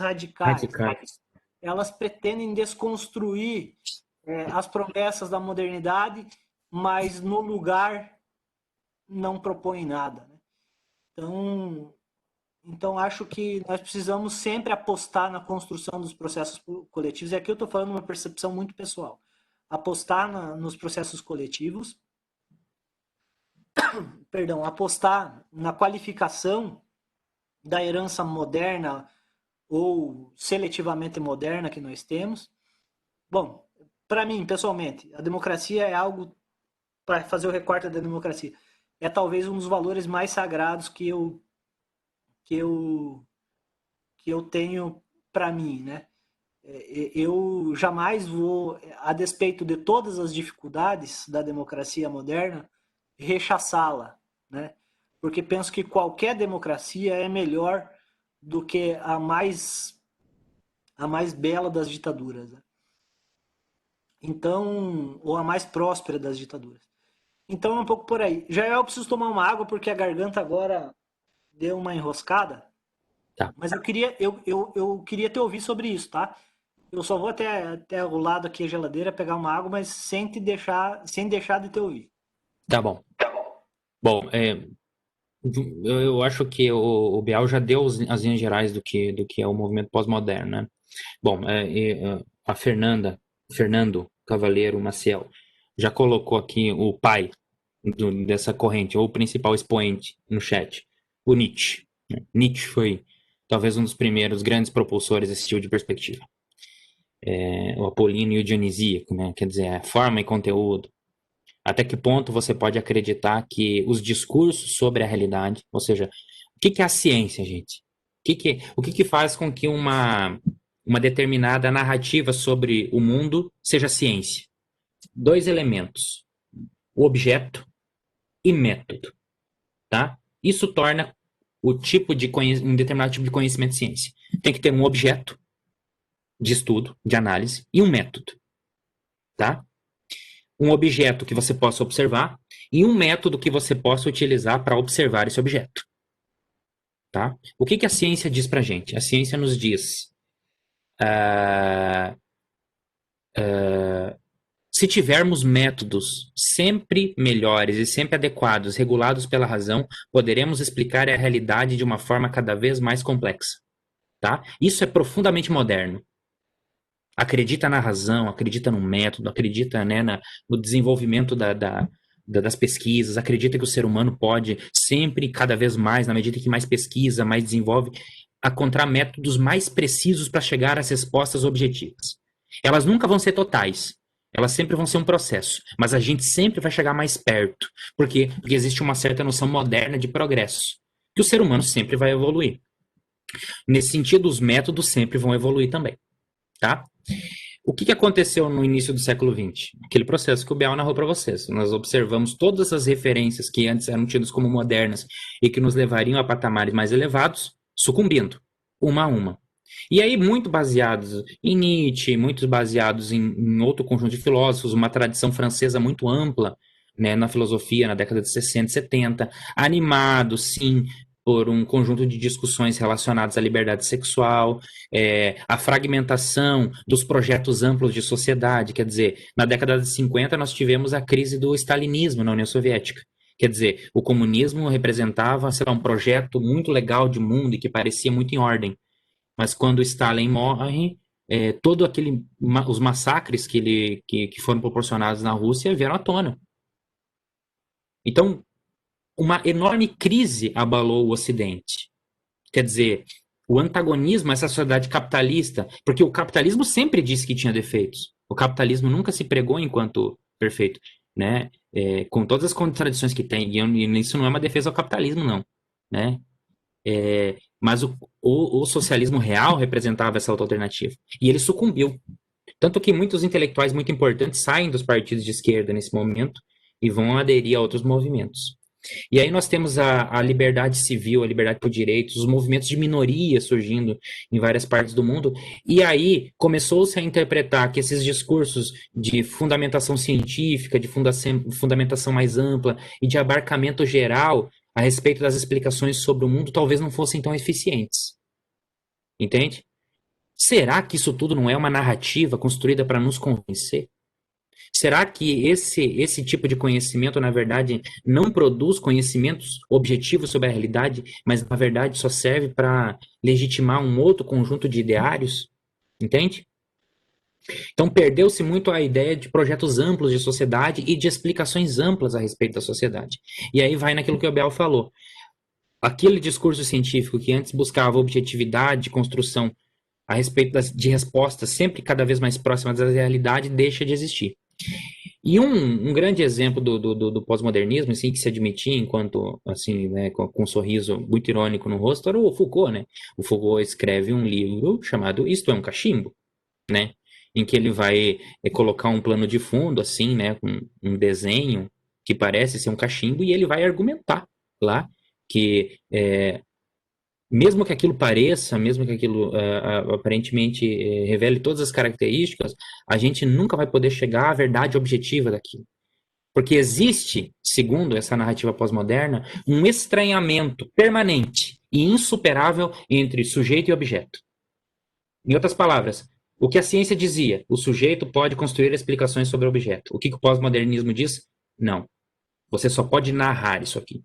A: radicais. Elas pretendem desconstruir as promessas da modernidade, mas no lugar não propõem nada, né? Então acho que nós precisamos sempre apostar na construção dos processos coletivos. E aqui eu estou falando uma percepção muito pessoal. Apostar nos processos coletivos, apostar na qualificação da herança moderna ou seletivamente moderna que nós temos. Bom, para mim, pessoalmente, a democracia é algo, para fazer o recorte da democracia, é talvez um dos valores mais sagrados que eu tenho para mim, né? Eu jamais vou, a despeito de todas as dificuldades da democracia moderna, rechaçá-la, né? Porque penso que qualquer democracia é melhor do que a mais bela das ditaduras, né? Então, ou a mais próspera das ditaduras. Então é um pouco por aí. Já eu preciso tomar uma água porque a garganta agora deu uma enroscada.
B: Tá.
A: Mas eu queria te ouvir sobre isso, tá? Eu só vou até o lado aqui, a geladeira, pegar uma água, mas sem deixar de te ouvir.
B: Tá bom. Bom, eu acho que o Bial já deu as linhas gerais do que é o movimento pós-moderno, né? Bom, a Fernando Cavaleiro Maciel já colocou aqui o pai dessa corrente, ou o principal expoente no chat, o Nietzsche. Nietzsche foi talvez um dos primeiros grandes propulsores desse tipo de perspectiva. O Apolíneo e o Dionisíaco, né? Quer dizer, forma e conteúdo. Até que ponto você pode acreditar que os discursos sobre a realidade, ou seja, o que é a ciência, gente? O que faz com que uma determinada narrativa sobre o mundo seja ciência? 2 elementos: o objeto e método, tá? Isso torna um determinado tipo de conhecimento ciência. Tem que ter um objeto de estudo, de análise, e um método, tá? Um objeto que você possa observar e um método que você possa utilizar para observar esse objeto, tá? O que a ciência diz pra gente? A ciência nos diz se tivermos métodos sempre melhores e sempre adequados, regulados pela razão, poderemos explicar a realidade de uma forma cada vez mais complexa, tá? Isso é profundamente moderno. Acredita na razão, acredita no método, acredita, né, no desenvolvimento das pesquisas, acredita que o ser humano pode sempre, cada vez mais, na medida que mais pesquisa, mais desenvolve, encontrar métodos mais precisos para chegar às respostas objetivas. Elas nunca vão ser totais, elas sempre vão ser um processo, mas a gente sempre vai chegar mais perto. Por quê? Porque existe uma certa noção moderna de progresso, que o ser humano sempre vai evoluir. Nesse sentido, os métodos sempre vão evoluir também, tá? O que aconteceu no início do século XX? Aquele processo que o Bial narrou para vocês. Nós observamos todas as referências que antes eram tidas como modernas e que nos levariam a patamares mais elevados, sucumbindo, uma a uma. E aí, muito baseados em Nietzsche, muito baseados em outro conjunto de filósofos, uma tradição francesa muito ampla, né, na filosofia, na década de 60 e 70, animado, sim, por um conjunto de discussões relacionadas à liberdade sexual, a fragmentação dos projetos amplos de sociedade. Quer dizer, na década de 50 nós tivemos a crise do stalinismo na União Soviética. Quer dizer, o comunismo representava, sei lá, um projeto muito legal de mundo e que parecia muito em ordem. Mas quando Stalin morre, todo os massacres que foram proporcionados na Rússia vieram à tona. Então, uma enorme crise abalou o Ocidente. Quer dizer, o antagonismo a essa sociedade capitalista, porque o capitalismo sempre disse que tinha defeitos. O capitalismo nunca se pregou enquanto perfeito, né? Com todas as contradições que tem. E isso não é uma defesa ao capitalismo, não, né? Mas o socialismo real representava essa outra alternativa. E ele sucumbiu. Tanto que muitos intelectuais muito importantes saem dos partidos de esquerda nesse momento e vão aderir a outros movimentos. E aí nós temos a liberdade civil, a liberdade por direitos, os movimentos de minoria surgindo em várias partes do mundo. E aí começou-se a interpretar que esses discursos de fundamentação científica, de fundamentação mais ampla e de abarcamento geral a respeito das explicações sobre o mundo talvez não fossem tão eficientes. Entende? Será que isso tudo não é uma narrativa construída para nos convencer? Será que esse tipo de conhecimento, na verdade, não produz conhecimentos objetivos sobre a realidade, mas, na verdade, só serve para legitimar um outro conjunto de ideários? Entende? Então, perdeu-se muito a ideia de projetos amplos de sociedade e de explicações amplas a respeito da sociedade. E aí vai naquilo que o Abel falou. Aquele discurso científico que antes buscava objetividade, construção a respeito de respostas sempre cada vez mais próximas da realidade, deixa de existir. E um grande exemplo do pós-modernismo, assim, que se admitia enquanto, assim, né, com um sorriso muito irônico no rosto, era o Foucault, né? O Foucault escreve um livro chamado Isto é um Cachimbo, né? Em que ele vai colocar um plano de fundo, assim, né, com um desenho que parece ser um cachimbo, e ele vai argumentar lá que mesmo que aquilo pareça, mesmo que aquilo aparentemente revele todas as características, a gente nunca vai poder chegar à verdade objetiva daquilo. Porque existe, segundo essa narrativa pós-moderna, um estranhamento permanente e insuperável entre sujeito e objeto. Em outras palavras, o que a ciência dizia, o sujeito pode construir explicações sobre o objeto. O que o pós-modernismo diz? Não. Você só pode narrar isso aqui.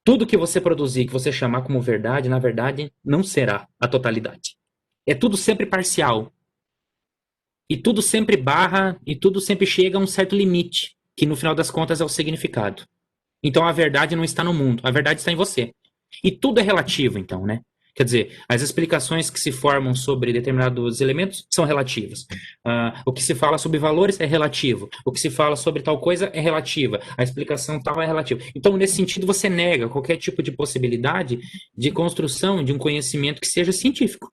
B: Tudo que você produzir, que você chamar como verdade, na verdade, não será a totalidade. É tudo sempre parcial. E tudo sempre barra, e tudo sempre chega a um certo limite, que no final das contas é o significado. Então a verdade não está no mundo, a verdade está em você. E tudo é relativo, então, né? Quer dizer, as explicações que se formam sobre determinados elementos são relativas. O que se fala sobre valores é relativo. O que se fala sobre tal coisa é relativa. A explicação tal é relativa. Então, nesse sentido, você nega qualquer tipo de possibilidade de construção de um conhecimento que seja científico.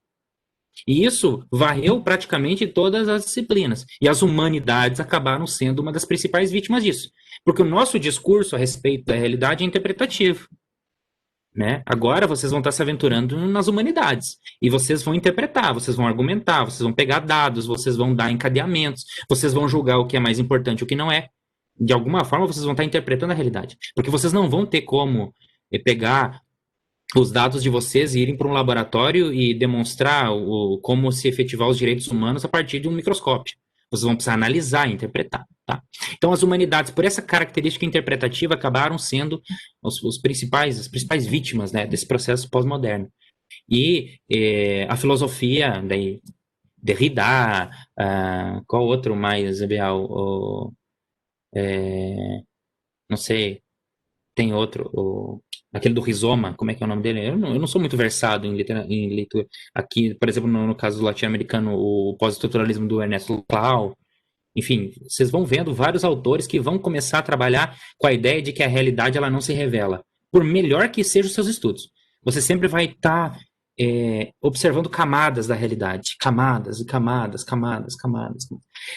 B: E isso varreu praticamente todas as disciplinas. E as humanidades acabaram sendo uma das principais vítimas disso. Porque o nosso discurso a respeito da realidade é interpretativo. Né? Agora vocês vão estar se aventurando nas humanidades e vocês vão interpretar, vocês vão argumentar, vocês vão pegar dados, vocês vão dar encadeamentos, vocês vão julgar o que é mais importante e o que não é. De alguma forma vocês vão estar interpretando a realidade, porque vocês não vão ter como pegar os dados de vocês e irem para um laboratório e demonstrar como se efetivar os direitos humanos a partir de um microscópio. Vocês vão precisar analisar e interpretar. Tá? Então, as humanidades, por essa característica interpretativa, acabaram sendo as principais vítimas, né, desse processo pós-moderno. E a filosofia, daí, Derrida, qual outro mais, Bial? Não sei, tem outro, aquele do rizoma, como é que é o nome dele? Eu não sou muito versado em leitura. Aqui, por exemplo, no caso do latino-americano, o pós-estruturalismo do Ernesto Laclau. Enfim, vocês vão vendo vários autores que vão começar a trabalhar com a ideia de que a realidade ela não se revela. Por melhor que sejam os seus estudos. Você sempre vai estar observando camadas da realidade. Camadas e camadas, camadas, camadas.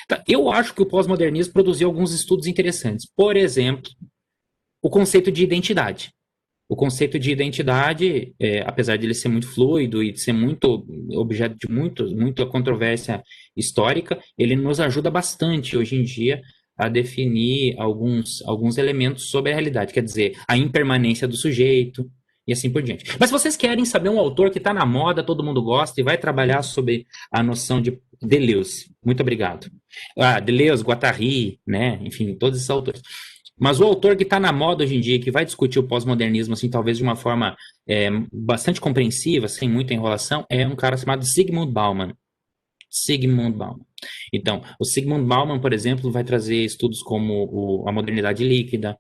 B: Tá, eu acho que o pós-modernismo produziu alguns estudos interessantes. Por exemplo, o conceito de identidade. O conceito de identidade, apesar de ele ser muito fluido e de ser muito objeto de muita controvérsia histórica, ele nos ajuda bastante hoje em dia a definir alguns elementos sobre a realidade, quer dizer, a impermanência do sujeito e assim por diante. Mas se vocês querem saber um autor que está na moda, todo mundo gosta e vai trabalhar sobre a noção de Deleuze, muito obrigado. Deleuze, Guattari, né? Enfim, todos esses autores. Mas o autor que está na moda hoje em dia, que vai discutir o pós-modernismo, assim, talvez de uma forma bastante compreensiva, sem muita enrolação, é um cara chamado Zygmunt Bauman. Zygmunt Bauman. Então, o Zygmunt Bauman, por exemplo, vai trazer estudos como a modernidade líquida,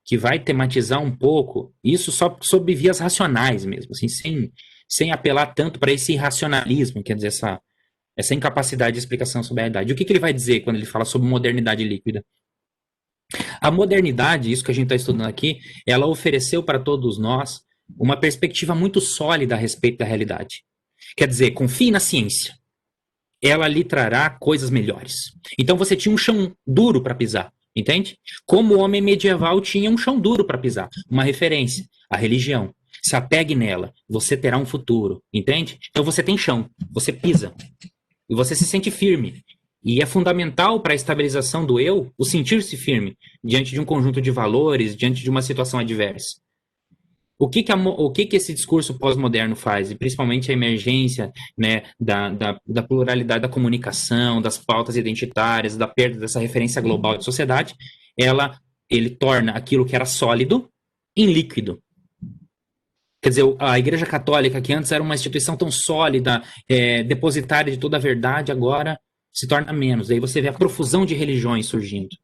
B: que vai tematizar um pouco isso só sobre vias racionais mesmo, assim, sem apelar tanto para esse irracionalismo, quer dizer, essa incapacidade de explicação sobre a realidade. O que ele vai dizer quando ele fala sobre modernidade líquida? A modernidade, isso que a gente está estudando aqui, ela ofereceu para todos nós uma perspectiva muito sólida a respeito da realidade. Quer dizer, confie na ciência. Ela lhe trará coisas melhores. Então você tinha um chão duro para pisar, entende? Como o homem medieval tinha um chão duro para pisar, uma referência, a religião. Se apegue nela, você terá um futuro, entende? Então você tem chão, você pisa e você se sente firme. E é fundamental para a estabilização do eu o sentir-se firme diante de um conjunto de valores, diante de uma situação adversa. O que esse discurso pós-moderno faz? E principalmente a emergência, né, da pluralidade da comunicação, das pautas identitárias, da perda dessa referência global de sociedade, ele torna aquilo que era sólido em líquido. Quer dizer, a Igreja Católica, que antes era uma instituição tão sólida, depositária de toda a verdade, agora se torna menos. Aí você vê a profusão de religiões surgindo,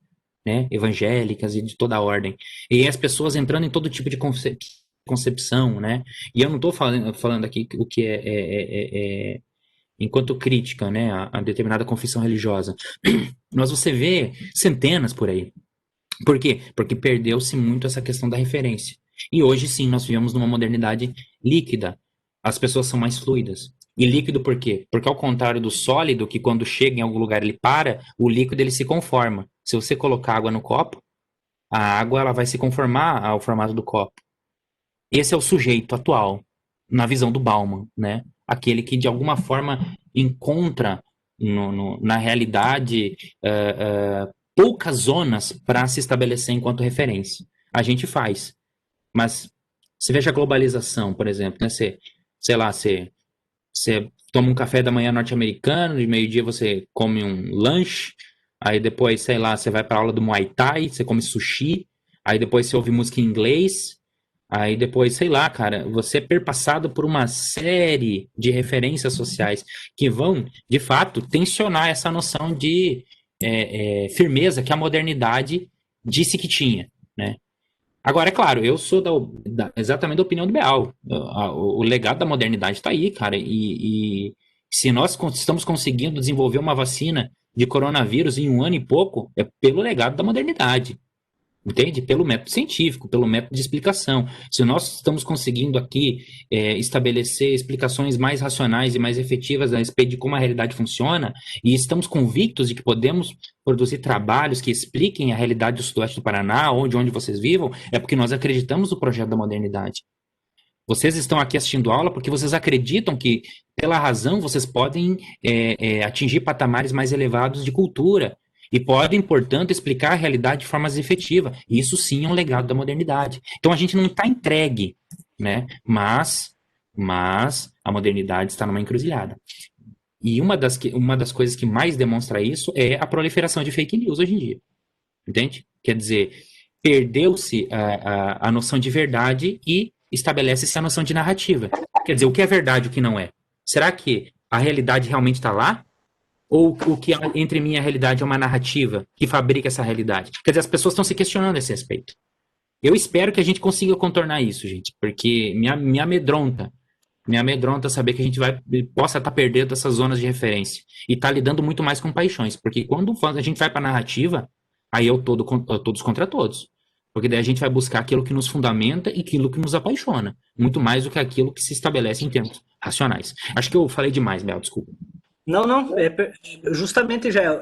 B: né? Evangélicas e de toda a ordem. E as pessoas entrando em todo tipo de concepção, né? E eu não estou falando aqui o que enquanto crítica, né, a determinada confissão religiosa. Mas você vê centenas por aí. Por quê? Porque perdeu-se muito essa questão da referência. E hoje sim, nós vivemos numa modernidade líquida. As pessoas são mais fluidas. E líquido por quê? Porque ao contrário do sólido, que quando chega em algum lugar ele para, o líquido ele se conforma. Se você colocar água no copo, a água ela vai se conformar ao formato do copo. Esse é o sujeito atual, na visão do Bauman, né? Aquele que de alguma forma encontra na realidade poucas zonas para se estabelecer enquanto referência. A gente faz. Mas você veja a globalização, por exemplo, né? Você toma um café da manhã norte-americano, de meio-dia você come um lanche, aí depois, sei lá, você vai para aula do Muay Thai, você come sushi, aí depois você ouve música em inglês, aí depois, sei lá, cara, você é perpassado por uma série de referências sociais que vão, de fato, tensionar essa noção de firmeza que a modernidade disse que tinha, né? Agora, é claro, eu sou exatamente da opinião do Beal. O legado da modernidade está aí, cara. E se nós estamos conseguindo desenvolver uma vacina de coronavírus em 1 ano e pouco, é pelo legado da modernidade. Entende? Pelo método científico, pelo método de explicação. Se nós estamos conseguindo aqui estabelecer explicações mais racionais e mais efetivas a respeito de como a realidade funciona, e estamos convictos de que podemos produzir trabalhos que expliquem a realidade do Sudoeste do Paraná, onde vocês vivam, é porque nós acreditamos no projeto da modernidade. Vocês estão aqui assistindo aula porque vocês acreditam que, pela razão, vocês podem atingir patamares mais elevados de cultura, e podem, portanto, explicar a realidade de forma mais efetiva. Isso sim é um legado da modernidade. Então a gente não está entregue, né? Mas a modernidade está numa encruzilhada. E uma das coisas que mais demonstra isso é a proliferação de fake news hoje em dia. Entende? Quer dizer, perdeu-se a noção de verdade e estabelece-se a noção de narrativa. Quer dizer, o que é verdade e o que não é? Será que a realidade realmente está lá? Ou o que entre mim e a realidade é uma narrativa que fabrica essa realidade? Quer dizer, as pessoas estão se questionando a esse respeito. Eu espero que a gente consiga contornar isso, gente, porque me amedronta saber que a gente possa estar perdendo essas zonas de referência e estar lidando muito mais com paixões, porque quando a gente vai para a narrativa, aí todos contra todos. Porque daí a gente vai buscar aquilo que nos fundamenta e aquilo que nos apaixona. Muito mais do que aquilo que se estabelece em termos racionais. Acho que eu falei demais, Bel, desculpa.
A: Não, não, justamente, Jael.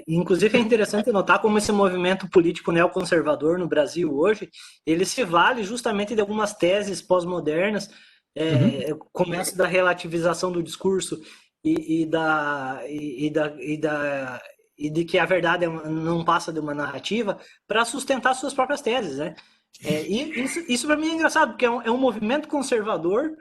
A: Inclusive é interessante notar como esse movimento político neoconservador no Brasil hoje, ele se vale justamente de algumas teses pós-modernas, começa da relativização do discurso e de que a verdade não passa de uma narrativa para sustentar suas próprias teses, né? E isso para mim é engraçado, porque é um movimento conservador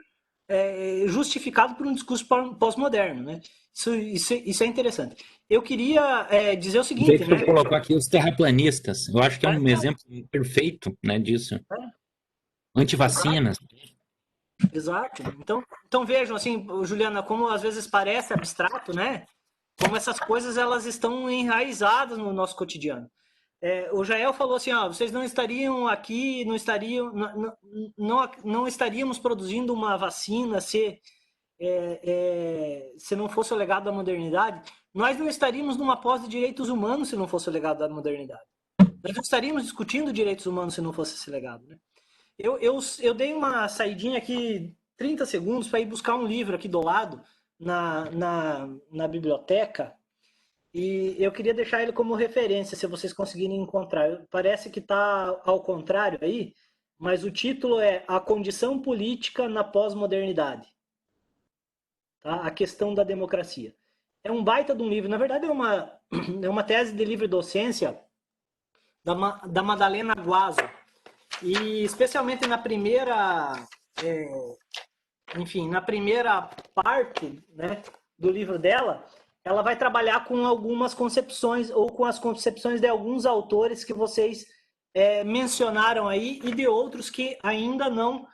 A: justificado por um discurso pós-moderno, né? Isso é interessante. Eu queria dizer o seguinte,
B: Jeito que
A: né?
B: tu colocou aqui os terraplanistas. Eu acho que é um exemplo perfeito, né, disso. Antivacinas.
A: Exato. Então vejam, assim, Juliana, como às vezes parece abstrato, né? Como essas coisas elas estão enraizadas no nosso cotidiano. O Jael falou assim, ó, vocês não estariam aqui, não estaríamos produzindo uma vacina se não fosse o legado da modernidade. Nós não estaríamos numa pós de direitos humanos se não fosse o legado da modernidade. Nós não estaríamos discutindo direitos humanos se não fosse esse legado, né? Eu dei uma saidinha aqui, 30 segundos, para ir buscar um livro aqui do lado, na biblioteca, e eu queria deixar ele como referência, se vocês conseguirem encontrar. Parece que está ao contrário aí, mas o título é A Condição Política na Pós-Modernidade. Tá? A Questão da Democracia. É um baita de um livro. Na verdade, é uma tese de livre docência da Madalena Guaso. E especialmente na primeira parte, né, do livro dela, ela vai trabalhar com algumas concepções ou com as concepções de alguns autores que vocês mencionaram aí e de outros que ainda não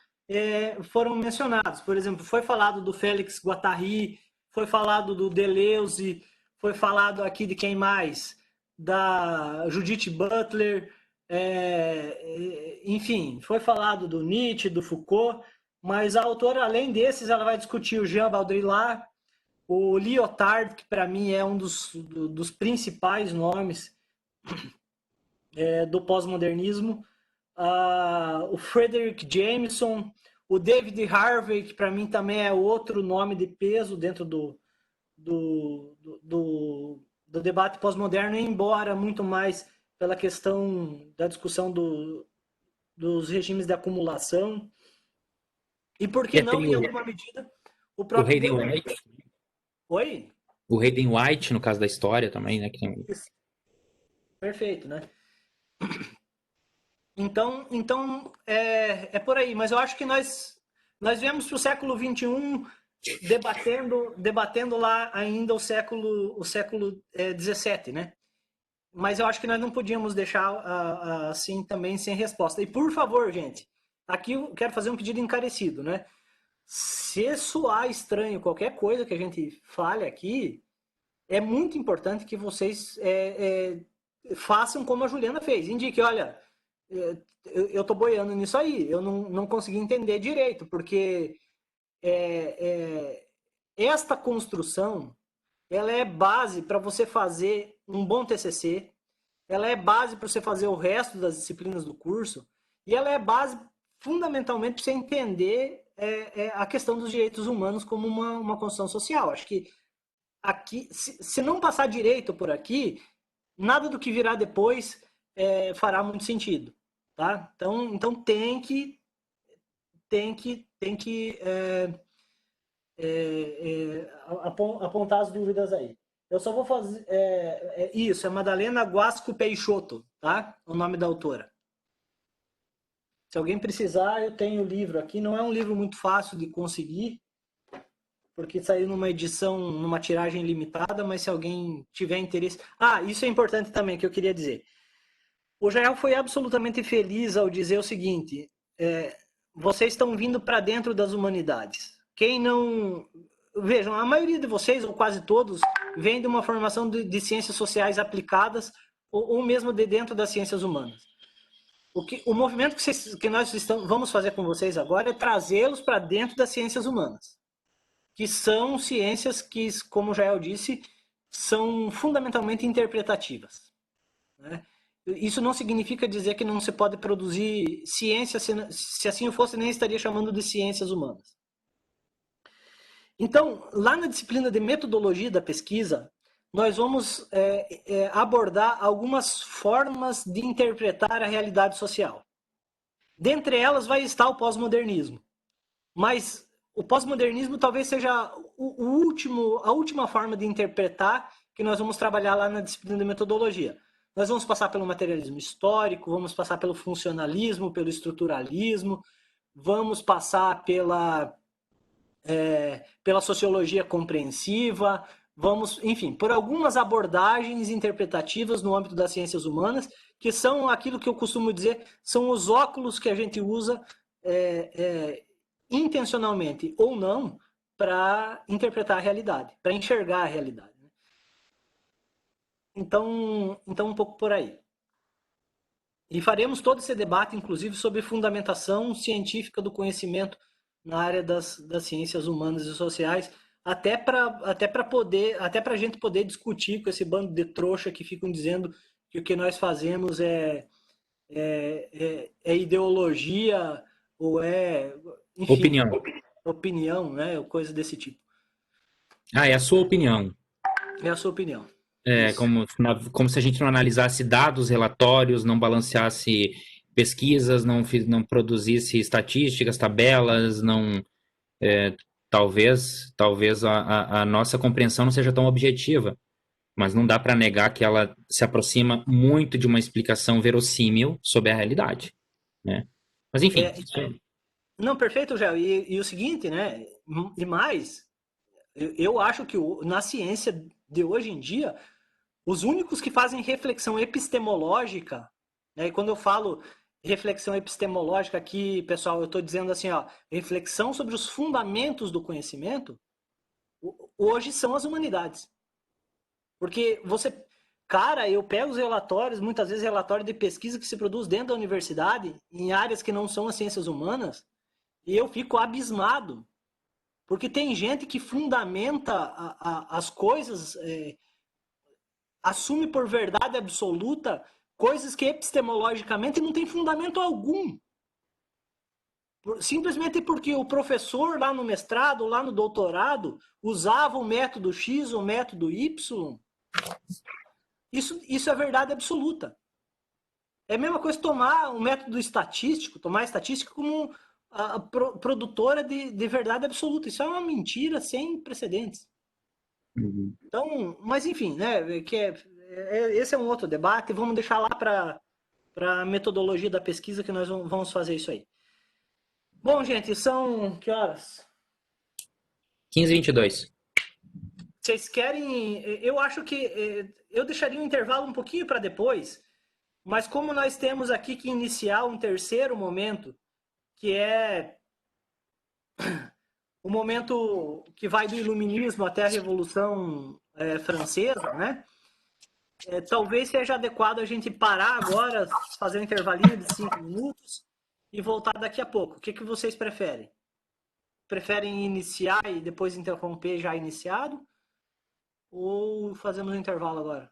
A: foram mencionados. Por exemplo, foi falado do Félix Guattari, foi falado do Deleuze, foi falado aqui de quem mais? Da Judith Butler, enfim, foi falado do Nietzsche, do Foucault, mas a autora, além desses, ela vai discutir o Jean Baudrillard, o Lyotard, que para mim é um dos principais nomes do pós-modernismo, o Frederick Jameson, o David Harvey, que para mim também é outro nome de peso dentro do debate pós-moderno, embora muito mais pela questão da discussão dos regimes de acumulação. E por que não, em alguma medida, o próprio...
B: Hayden White.
A: Oi?
B: O Hayden White, no caso da história também, né?
A: Isso. Perfeito, né? Então é por aí. Mas eu acho que nós viemos para o século XXI debatendo lá ainda o século XVII, né? Mas eu acho que nós não podíamos deixar assim também sem resposta. E por favor, gente, aqui eu quero fazer um pedido encarecido, né? Se soar estranho qualquer coisa que a gente fale aqui, é muito importante que vocês façam como a Juliana fez. Indique, olha, eu tô boiando nisso aí, eu não consegui entender direito, porque esta construção, ela é base para você fazer um bom TCC, ela é base para você fazer o resto das disciplinas do curso, e ela é base fundamentalmente para você entender a questão dos direitos humanos como uma construção social. Acho que aqui, se não passar direito por aqui, nada do que virá depois fará muito sentido, tá? Então tem que apontar as dúvidas aí. Eu só vou fazer isso, é Madalena Guasco Peixoto, tá? O nome da autora. Se alguém precisar, eu tenho o livro aqui. Não é um livro muito fácil de conseguir, porque saiu numa edição, numa tiragem limitada, mas se alguém tiver interesse... isso é importante também, que eu queria dizer. O Jael foi absolutamente feliz ao dizer o seguinte, vocês estão vindo para dentro das humanidades. Quem não... Vejam, a maioria de vocês, ou quase todos, vem de uma formação de ciências sociais aplicadas, ou mesmo de dentro das ciências humanas. O movimento que nós vamos fazer com vocês agora é trazê-los para dentro das ciências humanas, que são ciências que, como o Jael disse, são fundamentalmente interpretativas, né? Isso não significa dizer que não se pode produzir ciência, se assim fosse, nem estaria chamando de ciências humanas. Então, lá na disciplina de metodologia da pesquisa, nós vamos abordar algumas formas de interpretar a realidade social. Dentre elas vai estar o pós-modernismo. Mas o pós-modernismo talvez seja a última forma de interpretar que nós vamos trabalhar lá na disciplina de metodologia. Nós vamos passar pelo materialismo histórico, vamos passar pelo funcionalismo, pelo estruturalismo, vamos passar pela sociologia compreensiva, vamos, enfim, por algumas abordagens interpretativas no âmbito das ciências humanas, que são aquilo que eu costumo dizer, são os óculos que a gente usa intencionalmente ou não para interpretar a realidade, para enxergar a realidade. Então, um pouco por aí. E faremos todo esse debate, inclusive, sobre fundamentação científica do conhecimento na área das ciências humanas e sociais, até para a gente poder discutir com esse bando de trouxa que ficam dizendo que o que nós fazemos é ideologia ou enfim, opinião, né? Coisa desse tipo.
B: É a sua opinião.
A: É a sua opinião.
B: Como se a gente não analisasse dados, relatórios, não balanceasse pesquisas, não produzisse estatísticas, tabelas, talvez a nossa compreensão não seja tão objetiva, mas não dá para negar que ela se aproxima muito de uma explicação verossímil sobre a realidade, né? Mas enfim.
A: Não, perfeito, Gel. E o seguinte, né? E mais, eu acho que na ciência de hoje em dia, os únicos que fazem reflexão epistemológica, né? E quando eu falo reflexão epistemológica aqui, pessoal, eu estou dizendo assim, ó, reflexão sobre os fundamentos do conhecimento, hoje são as humanidades. Porque cara, eu pego os relatórios, muitas vezes relatório de pesquisa que se produz dentro da universidade, em áreas que não são as ciências humanas, e eu fico abismado. Porque tem gente que fundamenta as coisas, assume por verdade absoluta coisas que epistemologicamente não tem fundamento algum. Simplesmente porque o professor lá no mestrado, lá no doutorado, usava o método X ou o método Y. Isso é verdade absoluta. É a mesma coisa tomar um método estatístico, tomar a estatística como a produtora de verdade absoluta. Isso é uma mentira sem precedentes. Então, mas enfim, né? Esse é um outro debate. Vamos deixar lá para a metodologia da pesquisa que nós vamos fazer isso aí. Bom, gente, são que horas?
B: 15h22.
A: Vocês querem... Eu acho que eu deixaria um intervalo um pouquinho para depois, mas como nós temos aqui que iniciar um terceiro momento, que é o momento que vai do iluminismo até a Revolução Francesa, né? Talvez seja adequado a gente parar agora, fazer um intervalinho de 5 minutos e voltar daqui a pouco. O que vocês preferem? Preferem iniciar e depois interromper já iniciado? Ou fazemos um intervalo agora?